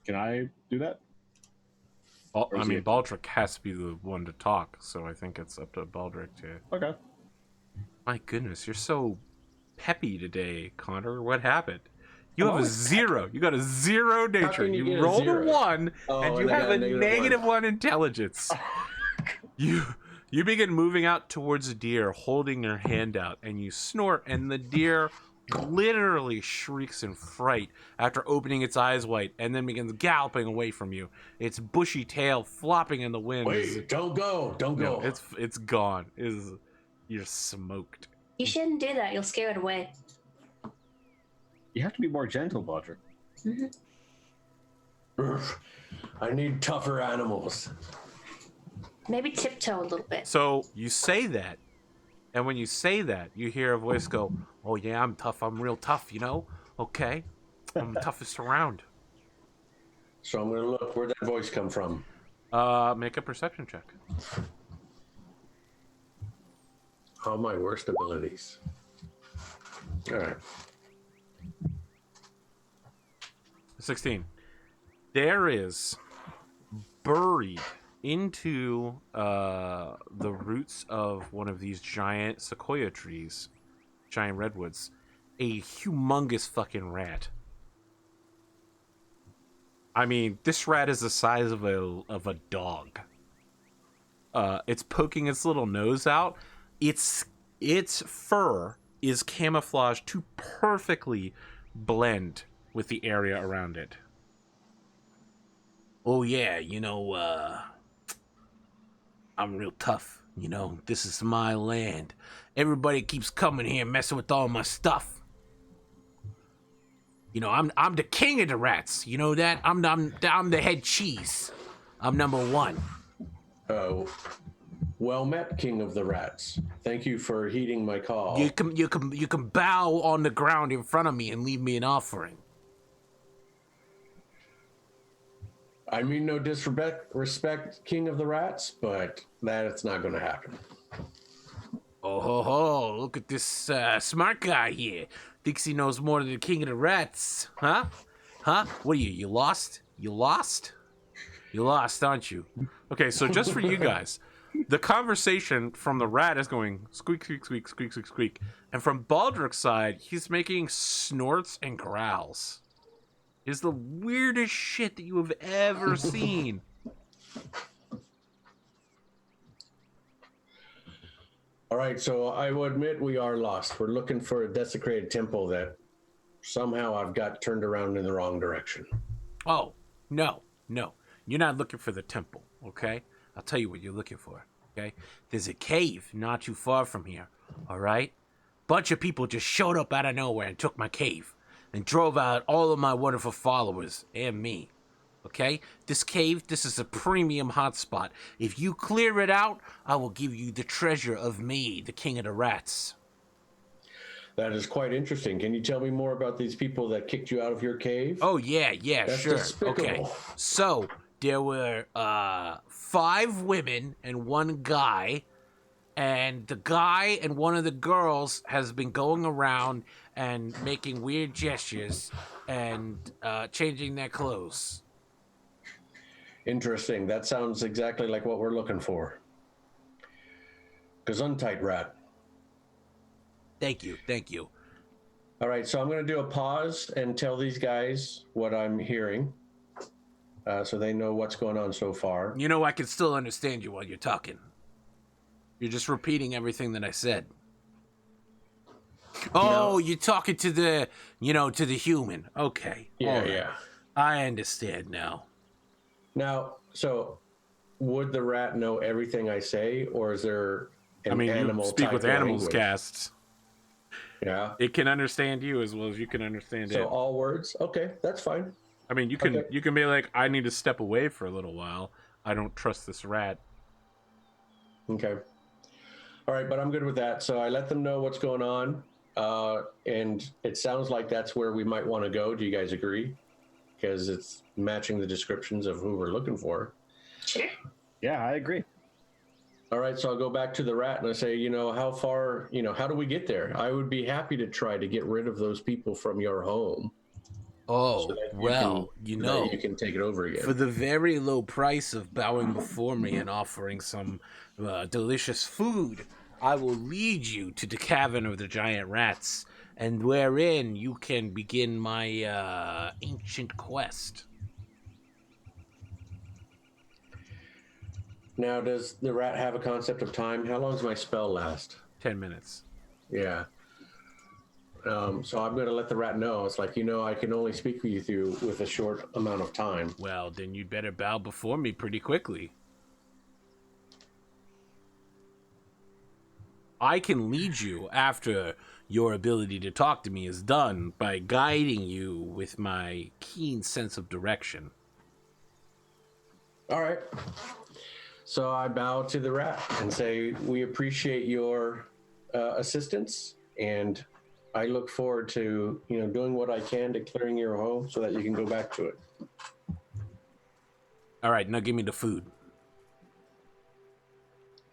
Can I do that? I mean, Baldric has to be the one to talk, so I think it's up to Baldric to... Okay. My goodness, you're so peppy today, Connor. What happened? You have a 0. You got a 0 nature. You rolled a 1, and you have a negative 1 intelligence. You begin moving out towards a deer, holding your hand out, and you snort, and the deer literally shrieks in fright after opening its eyes wide, and then begins galloping away from you. Its bushy tail flopping in the wind. Wait, don't go. No, it's gone. You're smoked. You shouldn't do that. You'll scare it away. You have to be more gentle, Baldric. I need tougher animals. Maybe tiptoe a little bit. So you say that, and when you say that, you hear a voice go, "Oh yeah, I'm tough. I'm real tough, Okay, I'm the toughest around." So I'm going to look. Where'd that voice come from? Make a perception check. All my worst abilities. All right. 16. There is buried into the roots of one of these giant sequoia trees, giant redwoods, a humongous fucking rat. I mean, this rat is the size of a dog. It's poking its little nose out. Its fur is camouflaged to perfectly blend with the area around it. Oh yeah, I'm real tough. This is my land. Everybody keeps coming here messing with all my stuff. I'm the king of the rats. You know that? I'm the head cheese. I'm number one. Oh, well met, King of the Rats. Thank you for heeding my call. You can bow on the ground in front of me and leave me an offering. I mean no disrespect, King of the Rats, but that's not going to happen. Oh ho ho! Look at this smart guy here. Thinks he knows more than the king of the rats, huh? Huh? What are you? You lost? You lost? You lost, aren't you? Okay, so just for you guys, the conversation from the rat is going squeak, squeak, squeak, squeak, squeak, squeak, and from Baldric's side, he's making snorts and growls. It's the weirdest shit that you have ever seen. All right, so I will admit we are lost. We're looking for a desecrated temple that somehow I've got turned around in the wrong direction. Oh, no. You're not looking for the temple, okay? I'll tell you what you're looking for, okay? There's a cave not too far from here, all right? Bunch of people just showed up out of nowhere and took my cave and drove out all of my wonderful followers and me. Okay? This cave, this is a premium hotspot. If you clear it out, I will give you the treasure of me, the king of the rats. That is quite interesting. Can you tell me more about these people that kicked you out of your cave? Oh, yeah, That's sure. despicable. Okay. So, there were 5 women and 1 guy, and the guy and one of the girls has been going around and making weird gestures and changing their clothes. Interesting. That sounds exactly like what we're looking for. Gesundheit, rat. Thank you. All right, so I'm going to do a pause and tell these guys what I'm hearing so they know what's going on so far. I can still understand you while you're talking. You're just repeating everything that I said. Oh, you're talking to the, to the human. Okay. Yeah, All right. yeah. I understand now. Now, so would the rat know everything I say, or is there an animal you speak type with animals language? casts. Yeah. It can understand you as well as you can understand it. So all words? Okay, that's fine. I mean, you can be like, I need to step away for a little while. I don't trust this rat. Okay. All right, but I'm good with that. So I let them know what's going on. And it sounds like that's where we might want to go. Do you guys agree? Because it's matching the descriptions of who we're looking for. Sure. Yeah, I agree. All right, so I'll go back to the rat and I say, how far, how do we get there? I would be happy to try to get rid of those people from your home. Oh, so that you can take it over again. For the very low price of bowing before me and offering some delicious food, I will lead you to the cavern of the giant rats, and wherein you can begin my ancient quest. Now, does the rat have a concept of time? How long does my spell last? 10 minutes. Yeah. So I'm going to let the rat know. It's like, I can only speak with you with a short amount of time. Well, then you'd better bow before me pretty quickly. I can lead you after your ability to talk to me is done by guiding you with my keen sense of direction. All right. So I bow to the rat and say, we appreciate your assistance, and I look forward to, doing what I can to clearing your home so that you can go back to it. All right, now give me the food.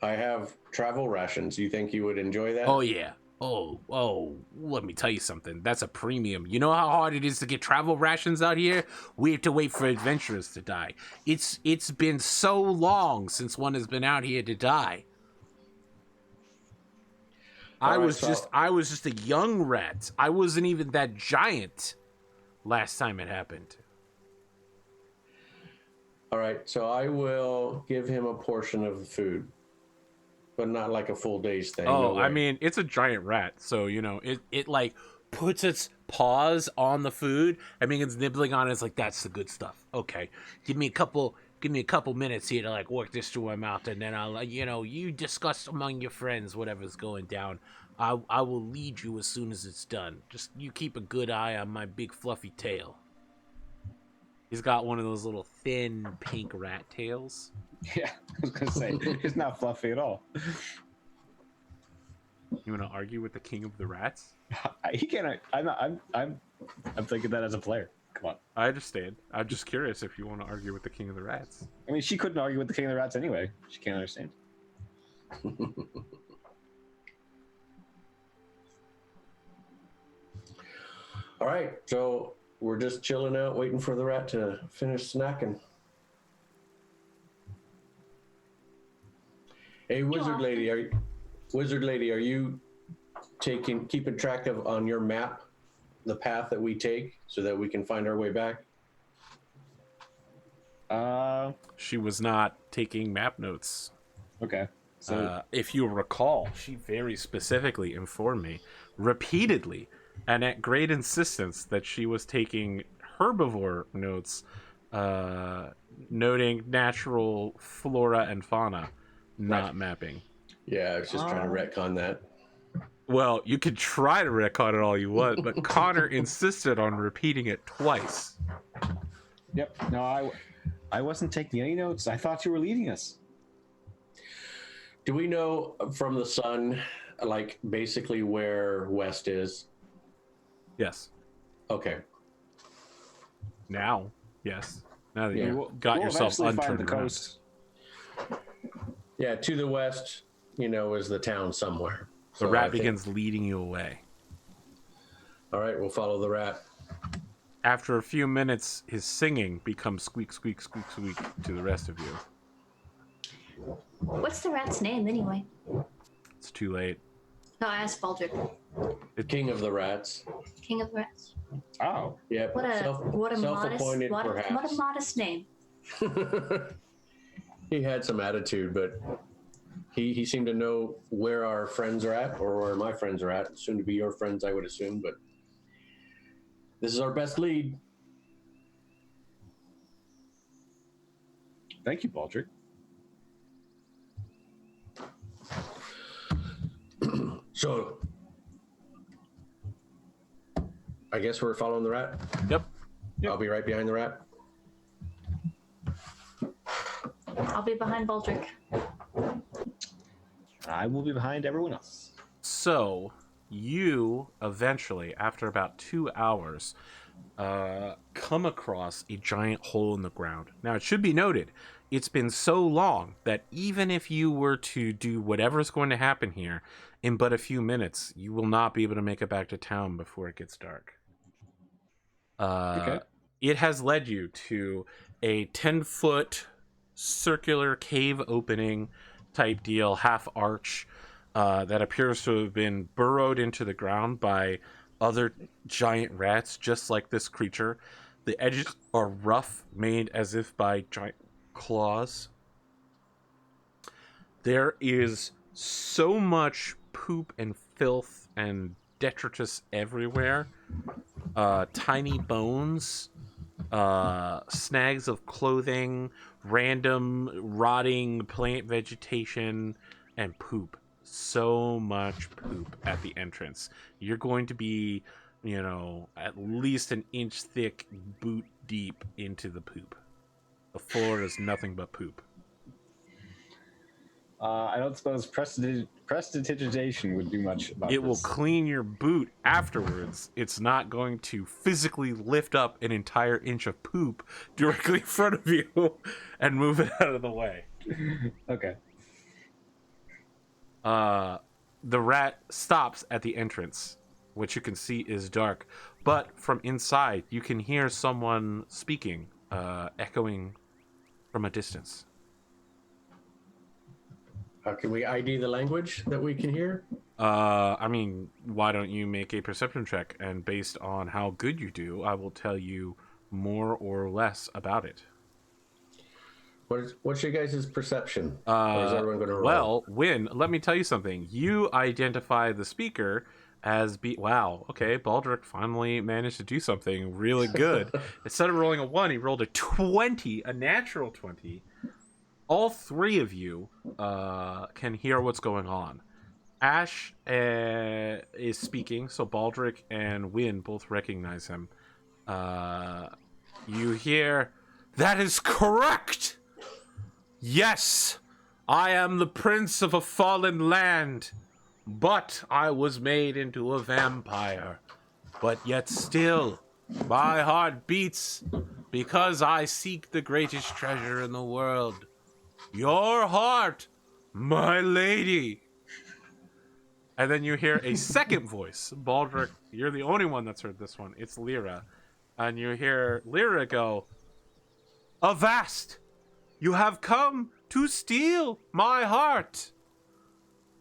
I have travel rations. You think you would enjoy that? Oh, yeah. Oh, let me tell you something. That's a premium. You know how hard it is to get travel rations out here? We have to wait for adventurers to die. It's been so long since one has been out here to die. I Alright, was just a young rat. I wasn't even that giant last time it happened. All right, so I will give him a portion of the food, but not like a full day's thing. Oh, No I way. mean, it's a giant rat, so it like puts its paws on the food. I mean, it's nibbling on it. It's like, that's the good stuff. Okay, give me a couple minutes here to like work this through my mouth, and then I'll you discuss among your friends whatever's going down. I will lead you as soon as it's done. Just you keep a good eye on my big fluffy tail. He's got one of those little thin pink rat tails. Yeah, I was gonna say it's not fluffy at all. You want to argue with the king of the rats? He can't. I'm thinking that as a player. Come on. I understand. I'm just curious if you want to argue with the king of the rats. I mean, she couldn't argue with the king of the rats anyway. She can't understand. All right, so we're just chilling out, waiting for the rat to finish snacking. Hey, Wizard Lady, are you keeping track of on your map the path that we take so that we can find our way back? She was not taking map notes. Okay. So If you recall, she very specifically informed me repeatedly and at great insistence that she was taking herbivore notes, noting natural flora and fauna, not mapping. Yeah, I was just trying to retcon that. Well, you can try to retcon it all you want, but Connor insisted on repeating it twice. yep. No, I wasn't taking any notes. I thought you were leading us. Do we know from the sun, like basically where west is? Yes. Okay. Now, yes. Now that Yeah. you got yourself eventually find unturned the around. coast. Yeah, to the west, is the town somewhere. The So I rat think- begins leading you away. All right, we'll follow the rat. After a few minutes, his singing becomes squeak, squeak, squeak, squeak to the rest of you. What's the rat's name anyway? It's too late. No, I asked Baldric. King of the rats. King of the rats. Oh, Yep. What a self-appointed, modest what perhaps. a modest name. He had some attitude, but he seemed to know where our friends are at, or where my friends are at. Soon to be your friends, I would assume. But this is our best lead. thank you, Baldric. So, I guess we're following the rat. Yep. I'll be right behind the rat. I'll be behind Baldric. I will be behind everyone else. So, you eventually, after about 2 hours, come across a giant hole in the ground. Now, it should be noted, it's been so long that even if you were to do whatever's going to happen here in but a few minutes, you will not be able to make it back to town before it gets dark. Okay. It has led you to a 10-foot circular cave opening type deal, half arch, that appears to have been burrowed into the ground by other giant rats, just like this creature. The edges are rough, made as if by giant claws. There is so much poop and filth and detritus everywhere. Tiny bones, snags of clothing, random rotting plant vegetation, and poop. So much poop at the entrance. You're going to be, at least an inch thick, boot deep into the poop. The floor is nothing but poop. I don't suppose prestidigitation would do much about It will this. clean your boot afterwards. It's not going to physically lift up an entire inch of poop directly in front of you and move it out of the way. Okay. The rat stops at the entrance, which you can see is dark. But from inside, you can hear someone speaking, echoing from a distance. Can we ID the language that we can hear? I mean, why don't you make a perception check? And based on how good you do, I will tell you more or less about it. What's your guys' perception? Or is everyone going to roll? Well, Win, let me tell you something. You identify the speaker as wow, okay, Baldric finally managed to do something really good. Instead of rolling a 1, he rolled a 20, a natural 20. All three of you can hear what's going on. Ash is speaking, so Baldric and Win both recognize him. You hear, "That is correct! Yes, I am the prince of a fallen land, but I was made into a vampire. But yet still, my heart beats because I seek the greatest treasure in the world. Your heart, my lady." And then you hear a second voice. Baldric, you're the only one that's heard this one. It's Lyra. And you hear Lyra go, "Avast! You have come to steal my heart.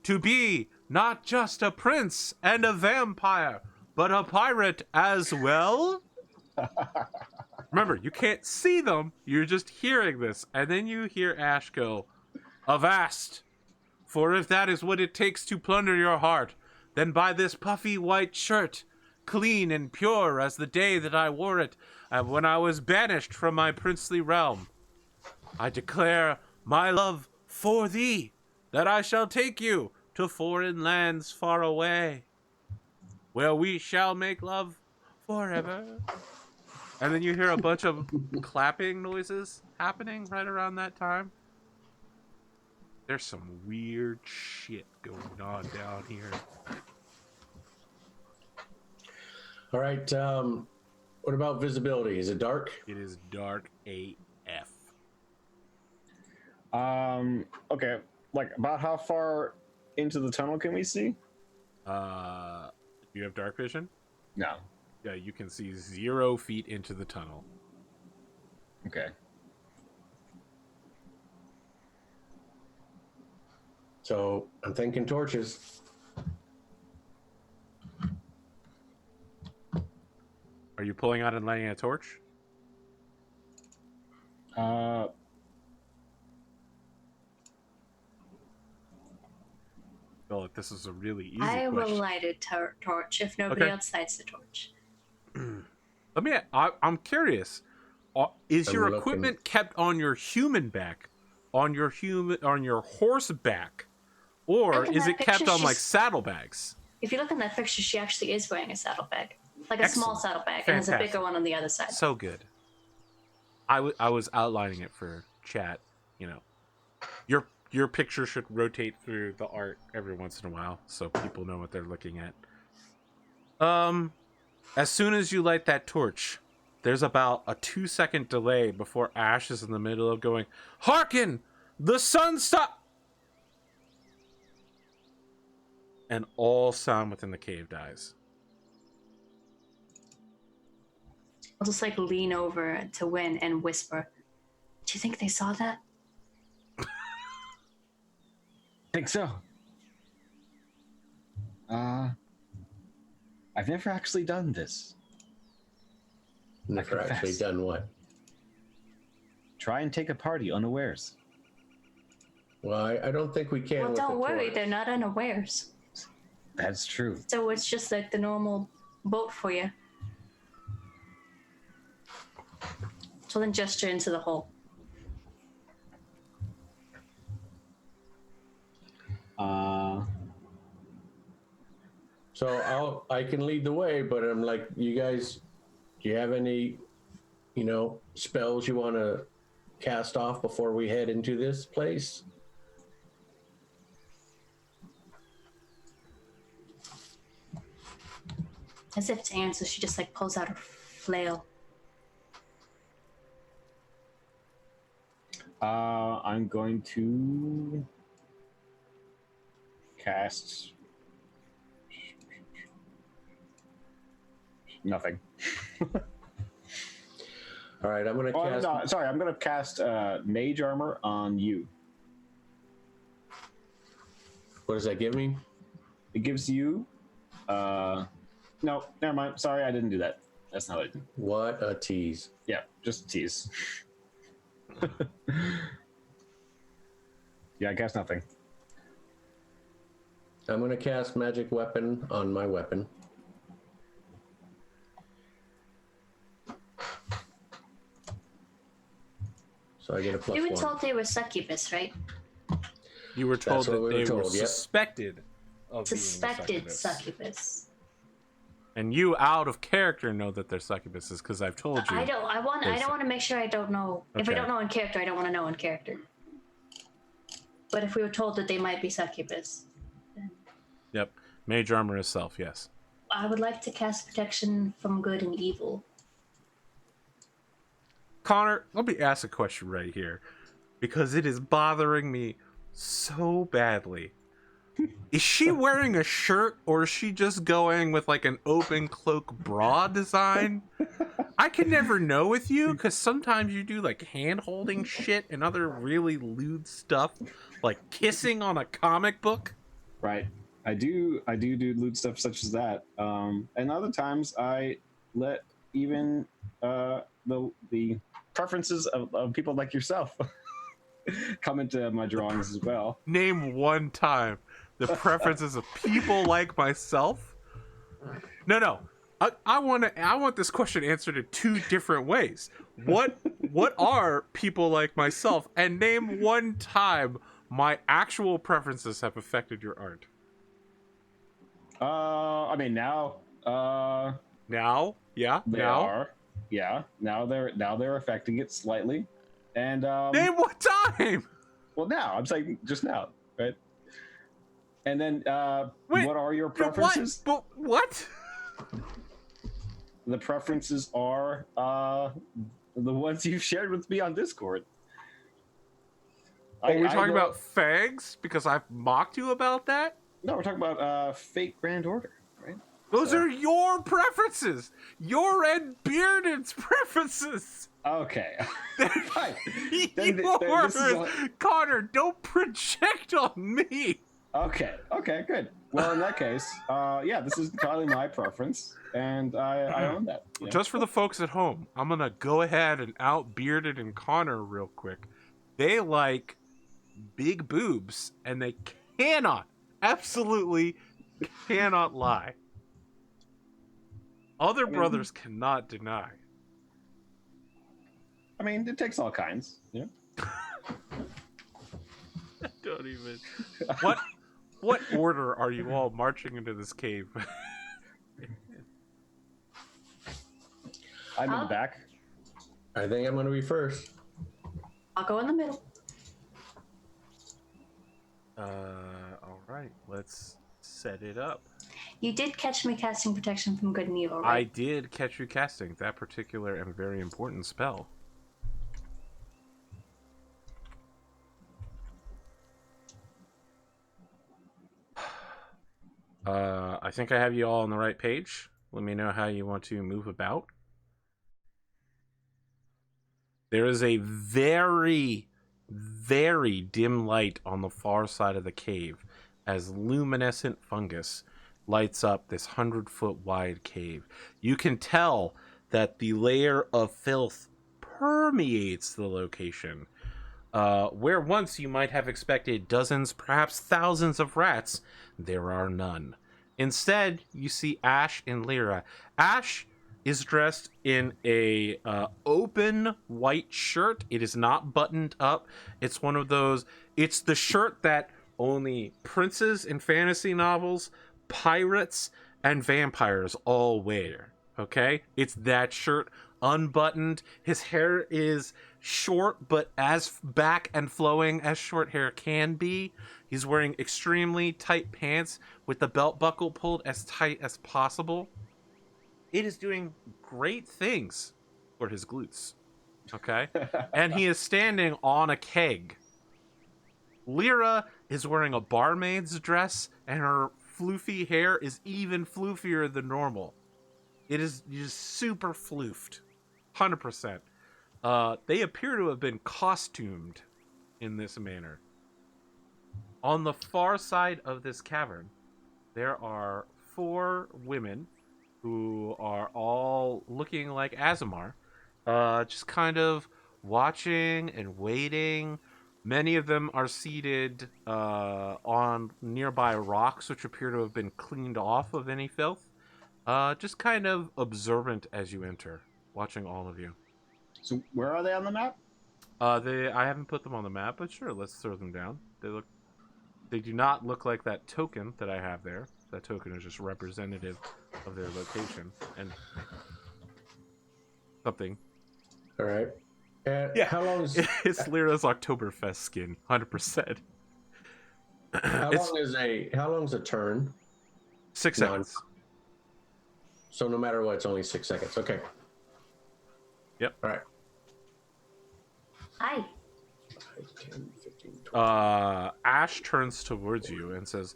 To be not just a prince and a vampire, but a pirate as well?" Remember, you can't see them. You're just hearing this. And then you hear Ash go, "Avast! For if that is what it takes to plunder your heart, then by this puffy white shirt, clean and pure as the day that I wore it, and when I was banished from my princely realm, I declare my love for thee, that I shall take you to foreign lands far away, where we shall make love forever." And then you hear a bunch of clapping noises happening right around that time. There's some weird shit going on down here. All right. What about visibility? Is it dark? It is dark AF. Okay. Like, about how far into the tunnel can we see? Do you have dark vision? No. Yeah, you can see 0 feet into the tunnel. Okay. So I'm thinking torches. Are you pulling out and lighting a torch? Philip, this is a really easy I question. will light a torch if nobody else lights the torch. I'm curious. Is your I'm looking. equipment kept on your human back, on your horse back, or Look at is that it kept picture, on like she's- saddlebags? If you look in that picture, she actually is wearing a saddlebag. Like a small Excellent. saddlebag, and there's a Fantastic. bigger one on the other side. So good. I was outlining it for chat. You know, your picture should rotate through the art every once in a while, so people know what they're looking at. As soon as you light that torch, there's about a 2-second delay before Ash is in the middle of going, "Hearken! The sun stop!" And all sound within the cave dies. I'll just like lean over to Win and whisper, "Do you think they saw that?" Think so. I've never actually done this. Never confess. actually done what? Try and take a party unawares. Well, I don't think we can. Well, with don't the worry, torch. they're not unawares. That's true. So it's just like the normal boat for you. So then gesture into the hole. So I can lead the way, but I'm like, you guys, do you have any, spells you want to cast off before we head into this place? As if to answer, she just like pulls out her flail. I'm going to cast nothing. All right, I'm going to cast. No, sorry, I'm going to cast Mage Armor on you. What does that give me? it gives you. No, never mind. Sorry, I didn't do that. That's not it. What a tease. Yeah, just a tease. Yeah, I guess nothing. I'm going to cast Magic Weapon on my weapon. So I get a plus You were 1. told they were succubus, right? You were told That's what that we were they were told, yep. suspected of Suspected being succubus. succubus. And you, out of character, know that they're succubuses because I've told you. I don't want to make sure I don't know. If I Okay. don't know in character, I don't want to know in character. But if we were told that they might be succubus, Yep. Mage armor is self, yes. I would like to cast protection from good and evil. Connor, let me ask a question right here. Because it is bothering me so badly. Is she wearing a shirt or is she just going with like an open cloak bra design? I can never know with you because sometimes you do like hand holding shit and other really lewd stuff, like kissing on a comic book. Right. I do lewd stuff such as that. And other times I let even the preferences of people like yourself come into my drawings as well. Name one time the preferences of people like myself. No. I want this question answered in two different ways. What are people like myself? And name one time my actual preferences have affected your art. I mean now. Now, yeah, They now. are. Yeah. Now they're affecting it slightly. And Name what time? well, now I'm saying just now, right? And then Wait, what are your But preferences? what? The preferences are the ones you've shared with me on Discord. Are we I talking know- about fags? Because I've mocked you about that? No, we're talking about fake Grand Order, right? Those So- are your preferences. Your and Bearded's preferences. Okay. Fine. Then Yours. this is all- Connor, don't project on me. Okay, good. Well, in that case, yeah, this is entirely my preference, and I own that. you know? Just for the folks at home, I'm going to go ahead and out Bearded and Connor real quick. They like big boobs, and they absolutely cannot lie. Other brothers cannot deny. I mean, it takes all kinds, you know? Don't even. What order are you all marching into this cave? I'm in the back. I think I'm going to be first. I'll go in the middle. All right, let's set it up. You did catch me casting protection from good and evil, I right? did catch you casting that particular and very important spell. I think I have you all on the right page. Let me know how you want to move about. There is a very, very dim light on the far side of the cave as luminescent fungus lights up this 100-foot wide cave. You can tell that the layer of filth permeates the location. Where once you might have expected dozens, perhaps thousands of rats, there are none. Instead, you see Ash and Lyra. Ash is dressed in a open white shirt. It is not buttoned up. It's one of those. It's the shirt that only princes in fantasy novels, pirates, and vampires all wear. Okay, it's that shirt, unbuttoned. His hair is short, but as back and flowing as short hair can be. He's wearing extremely tight pants with the belt buckle pulled as tight as possible. It is doing great things for his glutes. Okay? And he is standing on a keg. Lyra is wearing a barmaid's dress, and her floofy hair is even floofier than normal. It is just super floofed. 100%. They appear to have been costumed in this manner. On the far side of this cavern, there are 4 women who are all looking like Azamar, just kind of watching and waiting. Many of them are seated on nearby rocks, which appear to have been cleaned off of any filth. Just kind of observant as you enter, watching all of you. So where are they on the map? I haven't put them on the map, but sure, let's throw them down. They do not look like that token that I have there. That token is just representative of their location and something. All right. Yeah. How long is It's Lyra's Oktoberfest skin, 100%. how long is a turn? 6 Non- seconds. So no matter what, it's only 6 seconds. Okay. Yep. All right. Hi. 10, 15, 20. Ash turns towards you and says,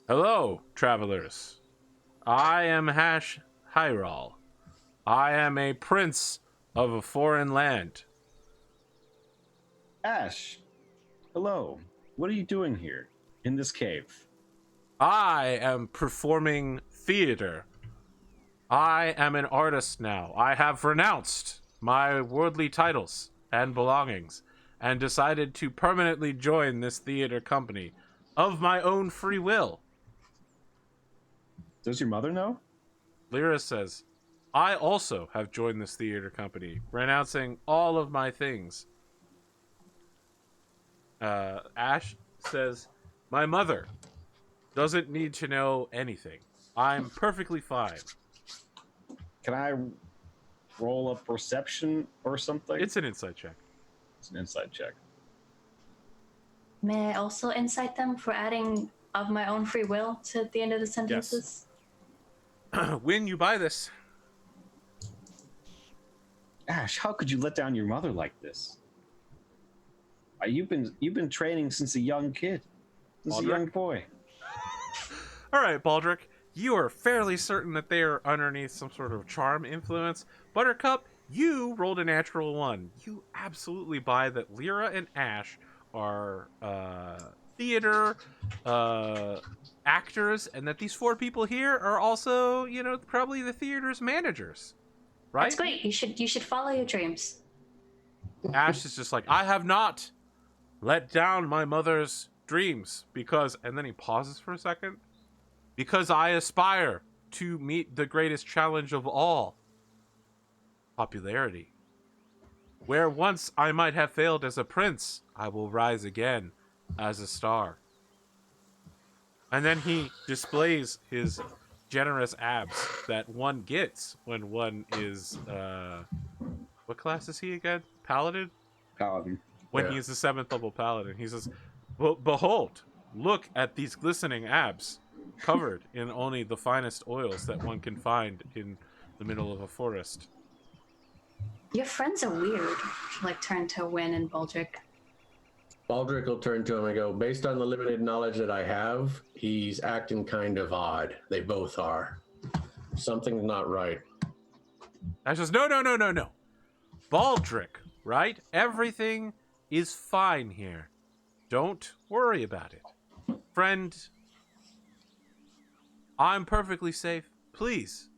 "Hello, travelers. I am Hash Hyral. I am a prince of a foreign land." Ash, hello. What are you doing here in this cave? I am performing theater. I am an artist now. I have renounced my worldly titles and belongings and decided to permanently join this theater company of my own free will. Does your mother know? Lyra says, "I also have joined this theater company, renouncing all of my things." Ash says, "My mother doesn't need to know anything. I'm perfectly fine." Can I roll a perception or something? It's an insight check. It's an inside check. May I also incite them for adding of my own free will to the end of the sentences? When you buy this, Ash, how could you let down your mother like this? You've been training since a young kid, since a young boy. all right, Baldric, you are fairly certain that they are underneath some sort of charm influence. Buttercup, you rolled a natural 1. You absolutely buy that Lyra and Ash are theater actors, and that these 4 people here are also, probably the theater's managers, right? That's great. You should follow your dreams. Ash is just like, "I have not let down my mother's dreams because," and then he pauses for a second, "because I aspire to meet the greatest challenge of all, popularity. Where once I might have failed as a prince, I will rise again as a star." And then he displays his generous abs that one gets when one is, what class is he again? Paladin? Paladin. When Yeah. he is the 7th level paladin. He says, "Behold, look at these glistening abs, covered in only the finest oils that one can find in the middle of a forest." Your friends are weird. Like turn to Win and Baldric. Baldric will turn to him and go, "Based on the limited knowledge that I have, he's acting kind of odd. They both are. Something's not right." Ash says, "No. Baldric, right? Everything is fine here. Don't worry about it. Friend, I'm perfectly safe. Please.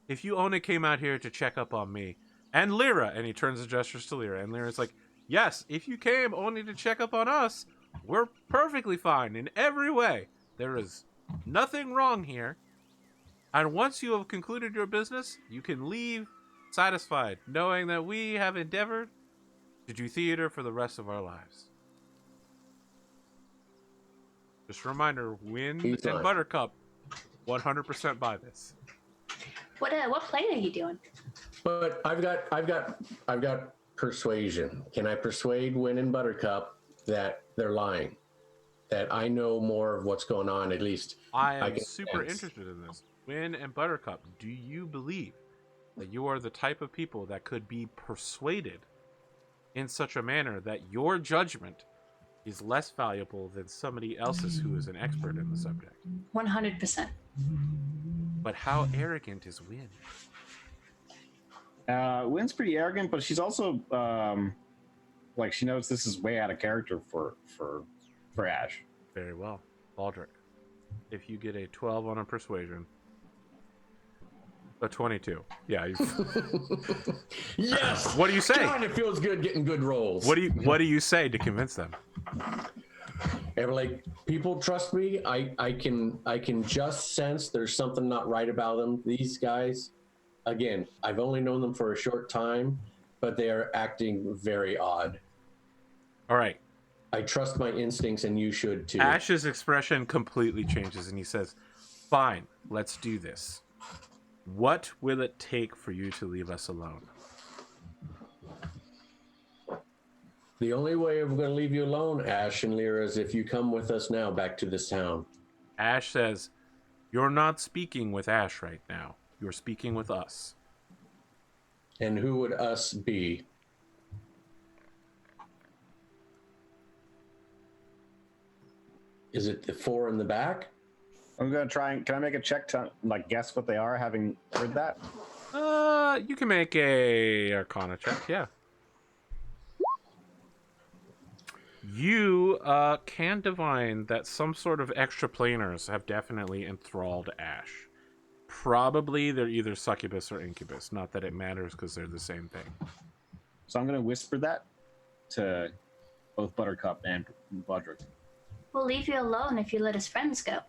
If you only came out here to check up on me and Lyra," and he turns and gestures to Lyra, and Lyra's like, "Yes, if you came only to check up on us, we're perfectly fine in every way. There is nothing wrong here. And once you have concluded your business, you can leave satisfied, knowing that we have endeavored to do theater for the rest of our lives." Just a reminder, Win He's and fine. Buttercup 100% buy this. What play are you doing? But I've got persuasion. Can I persuade Win and Buttercup that they're lying? That I know more of what's going on, at least. I I am can super sense. interested in this. Win and Buttercup, do you believe that you are the type of people that could be persuaded in such a manner that your judgment is less valuable than somebody else's who is an expert in the subject? 100%. But how arrogant is Win? Wynn's pretty arrogant, but she's also like she knows this is way out of character for Ash. Very well. Baldric. if you get a 12 on a persuasion. A 22. Yeah. Yes. What do you say? God, it feels good getting good rolls. What do you say to convince them? And like, people trust me. I can just sense there's something not right about them. These guys, again, I've only known them for a short time, but they are acting very odd. All right. I trust my instincts, and you should too. Ash's expression completely changes, and he says, "Fine, let's do this. What will it take for you to leave us alone?" The only way I'm going to leave you alone, Ash and Lyra, is if you come with us now back to this town. Ash says, "You're not speaking with Ash right now. You're speaking with us." And who would us be? Is it the four in the back? I'm gonna try and can I make a check to like guess what they are, having heard that? You can make a Arcana check, yeah. You can divine that some sort of extraplaners have definitely enthralled Ash. Probably they're either succubus or incubus. Not that it matters because they're the same thing. So I'm gonna whisper that to both Buttercup and Bodrick. We'll leave you alone if you let his friends go.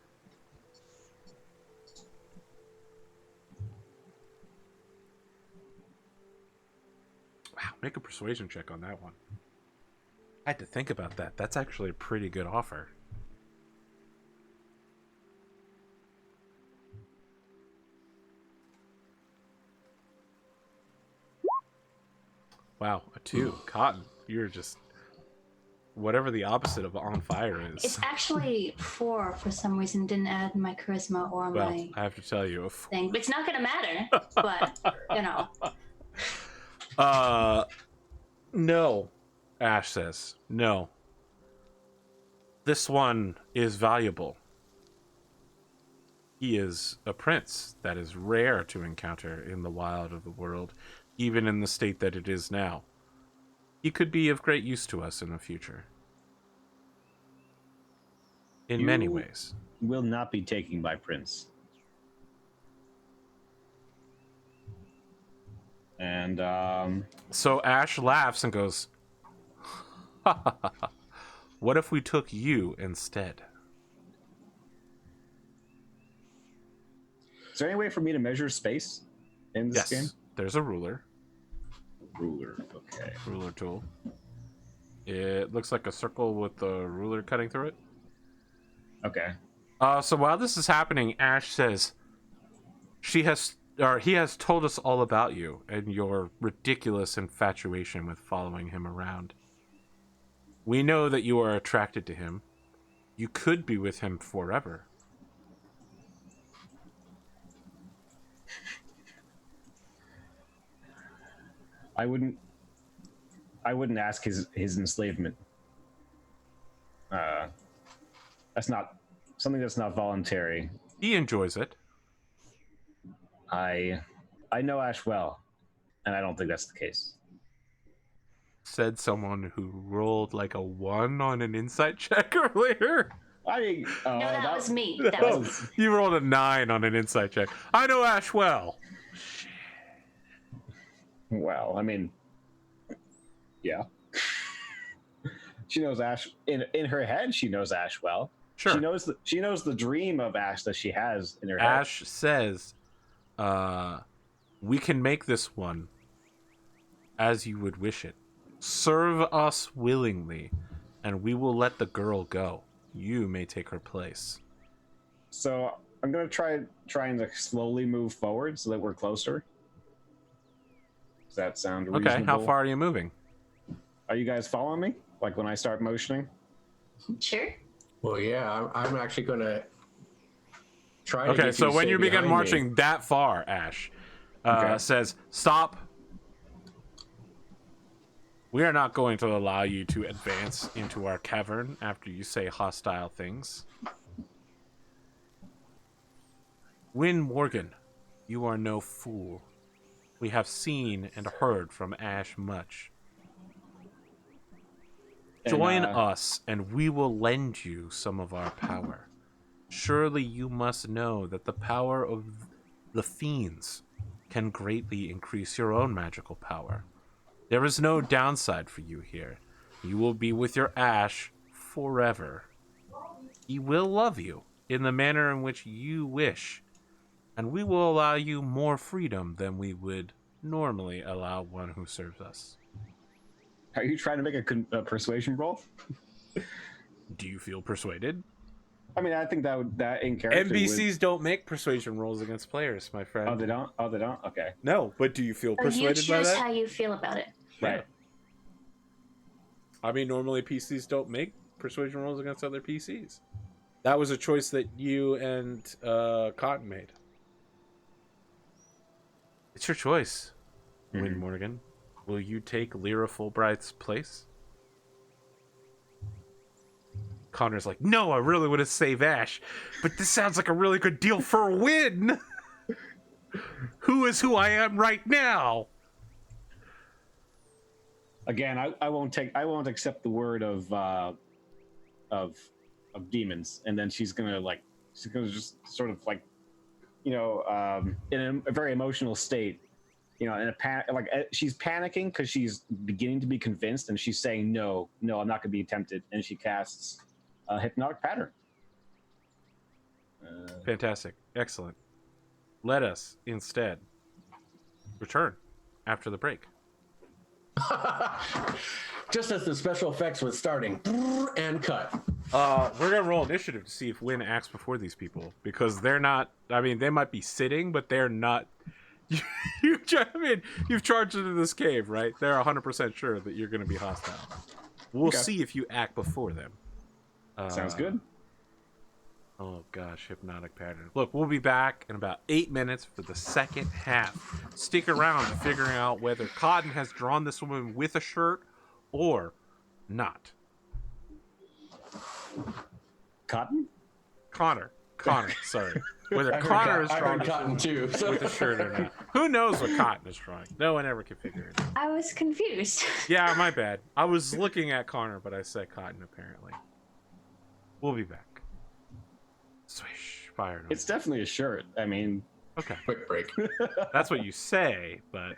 Wow, make a persuasion check on that one. I had to think about that. That's actually a pretty good offer. Wow, a 2. Cotton, you're just whatever the opposite of on fire is. It's actually 4 for some reason. Didn't add my charisma or Well, my I have to tell you, thing. It's not gonna matter, but you know. No, Ash says. No. This one is valuable. He is a prince that is rare to encounter in the wild of the world, even in the state that it is now. He could be of great use to us in the future. In many ways. Will not be taking my prince. And So Ash laughs and goes, "Ha ha ha ha. What if we took you instead?" is there any way for me to measure space in this game? There's a ruler. Ruler, okay. Ruler tool. It looks like a circle with a ruler cutting through it. Okay. So while this is happening, Ash says, he has told us all about you and your ridiculous infatuation with following him around. We know that you are attracted to him. You could be with him forever. I wouldn't ask his enslavement. That's not something that's not voluntary. He enjoys it. I know Ash well, and I don't think that's the case. Said someone who rolled like a 1 on an insight check earlier. I mean, No, that was me. That Oh, was me. you rolled a 9 on an insight check. I know Ash well. well, I mean, yeah. She knows Ash in her head. She knows Ash well. Sure. She knows the dream of Ash that she has in her head. Ash says, we can make this one as you would wish it. Serve us willingly, and we will let the girl go. You may take her place. So I'm gonna trying to slowly move forward so that we're closer. Does that sound reasonable? Okay, how far are you moving? Are you guys following me? Like when I start motioning? Sure. Well, yeah, I'm actually going to try to Okay, get so you to when stay you begin behind me. marching that far, Ash Okay. says, "Stop. We are not going to allow you to advance into our cavern after you say hostile things. Win Morgan, you are no fool. We have seen and heard from Ash much. And, Join us, and we will lend you some of our power. Surely you must know that the power of the fiends can greatly increase your own magical power. There is no downside for you here. You will be with your Ash forever. He will love you in the manner in which you wish, and we will allow you more freedom than we would normally allow one who serves us. Are you trying to make a persuasion roll? Do you feel persuaded? I mean, I think that in character. NPCs don't make persuasion rolls against players, my friend. Oh, they don't. Oh, they don't. Okay. No, but do you feel So you persuaded by choose that? how you feel about it. Right. I mean, normally PCs don't make persuasion rolls against other PCs. That was a choice that you and Cotton made. It's your choice, Win Morgan. Will you take Lyra Fulbright's place? Connor's like, no, I really want to save Ash, but this sounds like a really good deal for a win. Who is who I am right now? Again, I won't accept the word of demons, and then she's gonna just sort of like, in a very emotional state, in a panic, like she's panicking because she's beginning to be convinced, and she's saying no, I'm not gonna be tempted, and she casts a hypnotic pattern. Fantastic. Excellent. Let us instead return after the break. Just as the special effects was starting, and cut. We're gonna roll initiative to see if Win acts before these people, because they're not. I mean, they might be sitting, but they're not. You've charged into this cave, right? They're 100% sure that you're gonna be hostile. We'll see if you act before them. Sounds good. Oh gosh, hypnotic pattern. Look, we'll be back in about 8 minutes for the second half. Stick around to figuring out whether Cotton has drawn this woman with a shirt or not. Cotton? Connor, sorry. Whether I Connor is heard drawing Cotton too. So. with a shirt or not. Who knows what Cotton is drawing? No one ever can figure it out. I was confused. Yeah, my bad. I was looking at Connor, but I said Cotton apparently. We'll be back. Swish, fire. It's definitely a shirt. I mean, okay. Quick break. That's what you say, but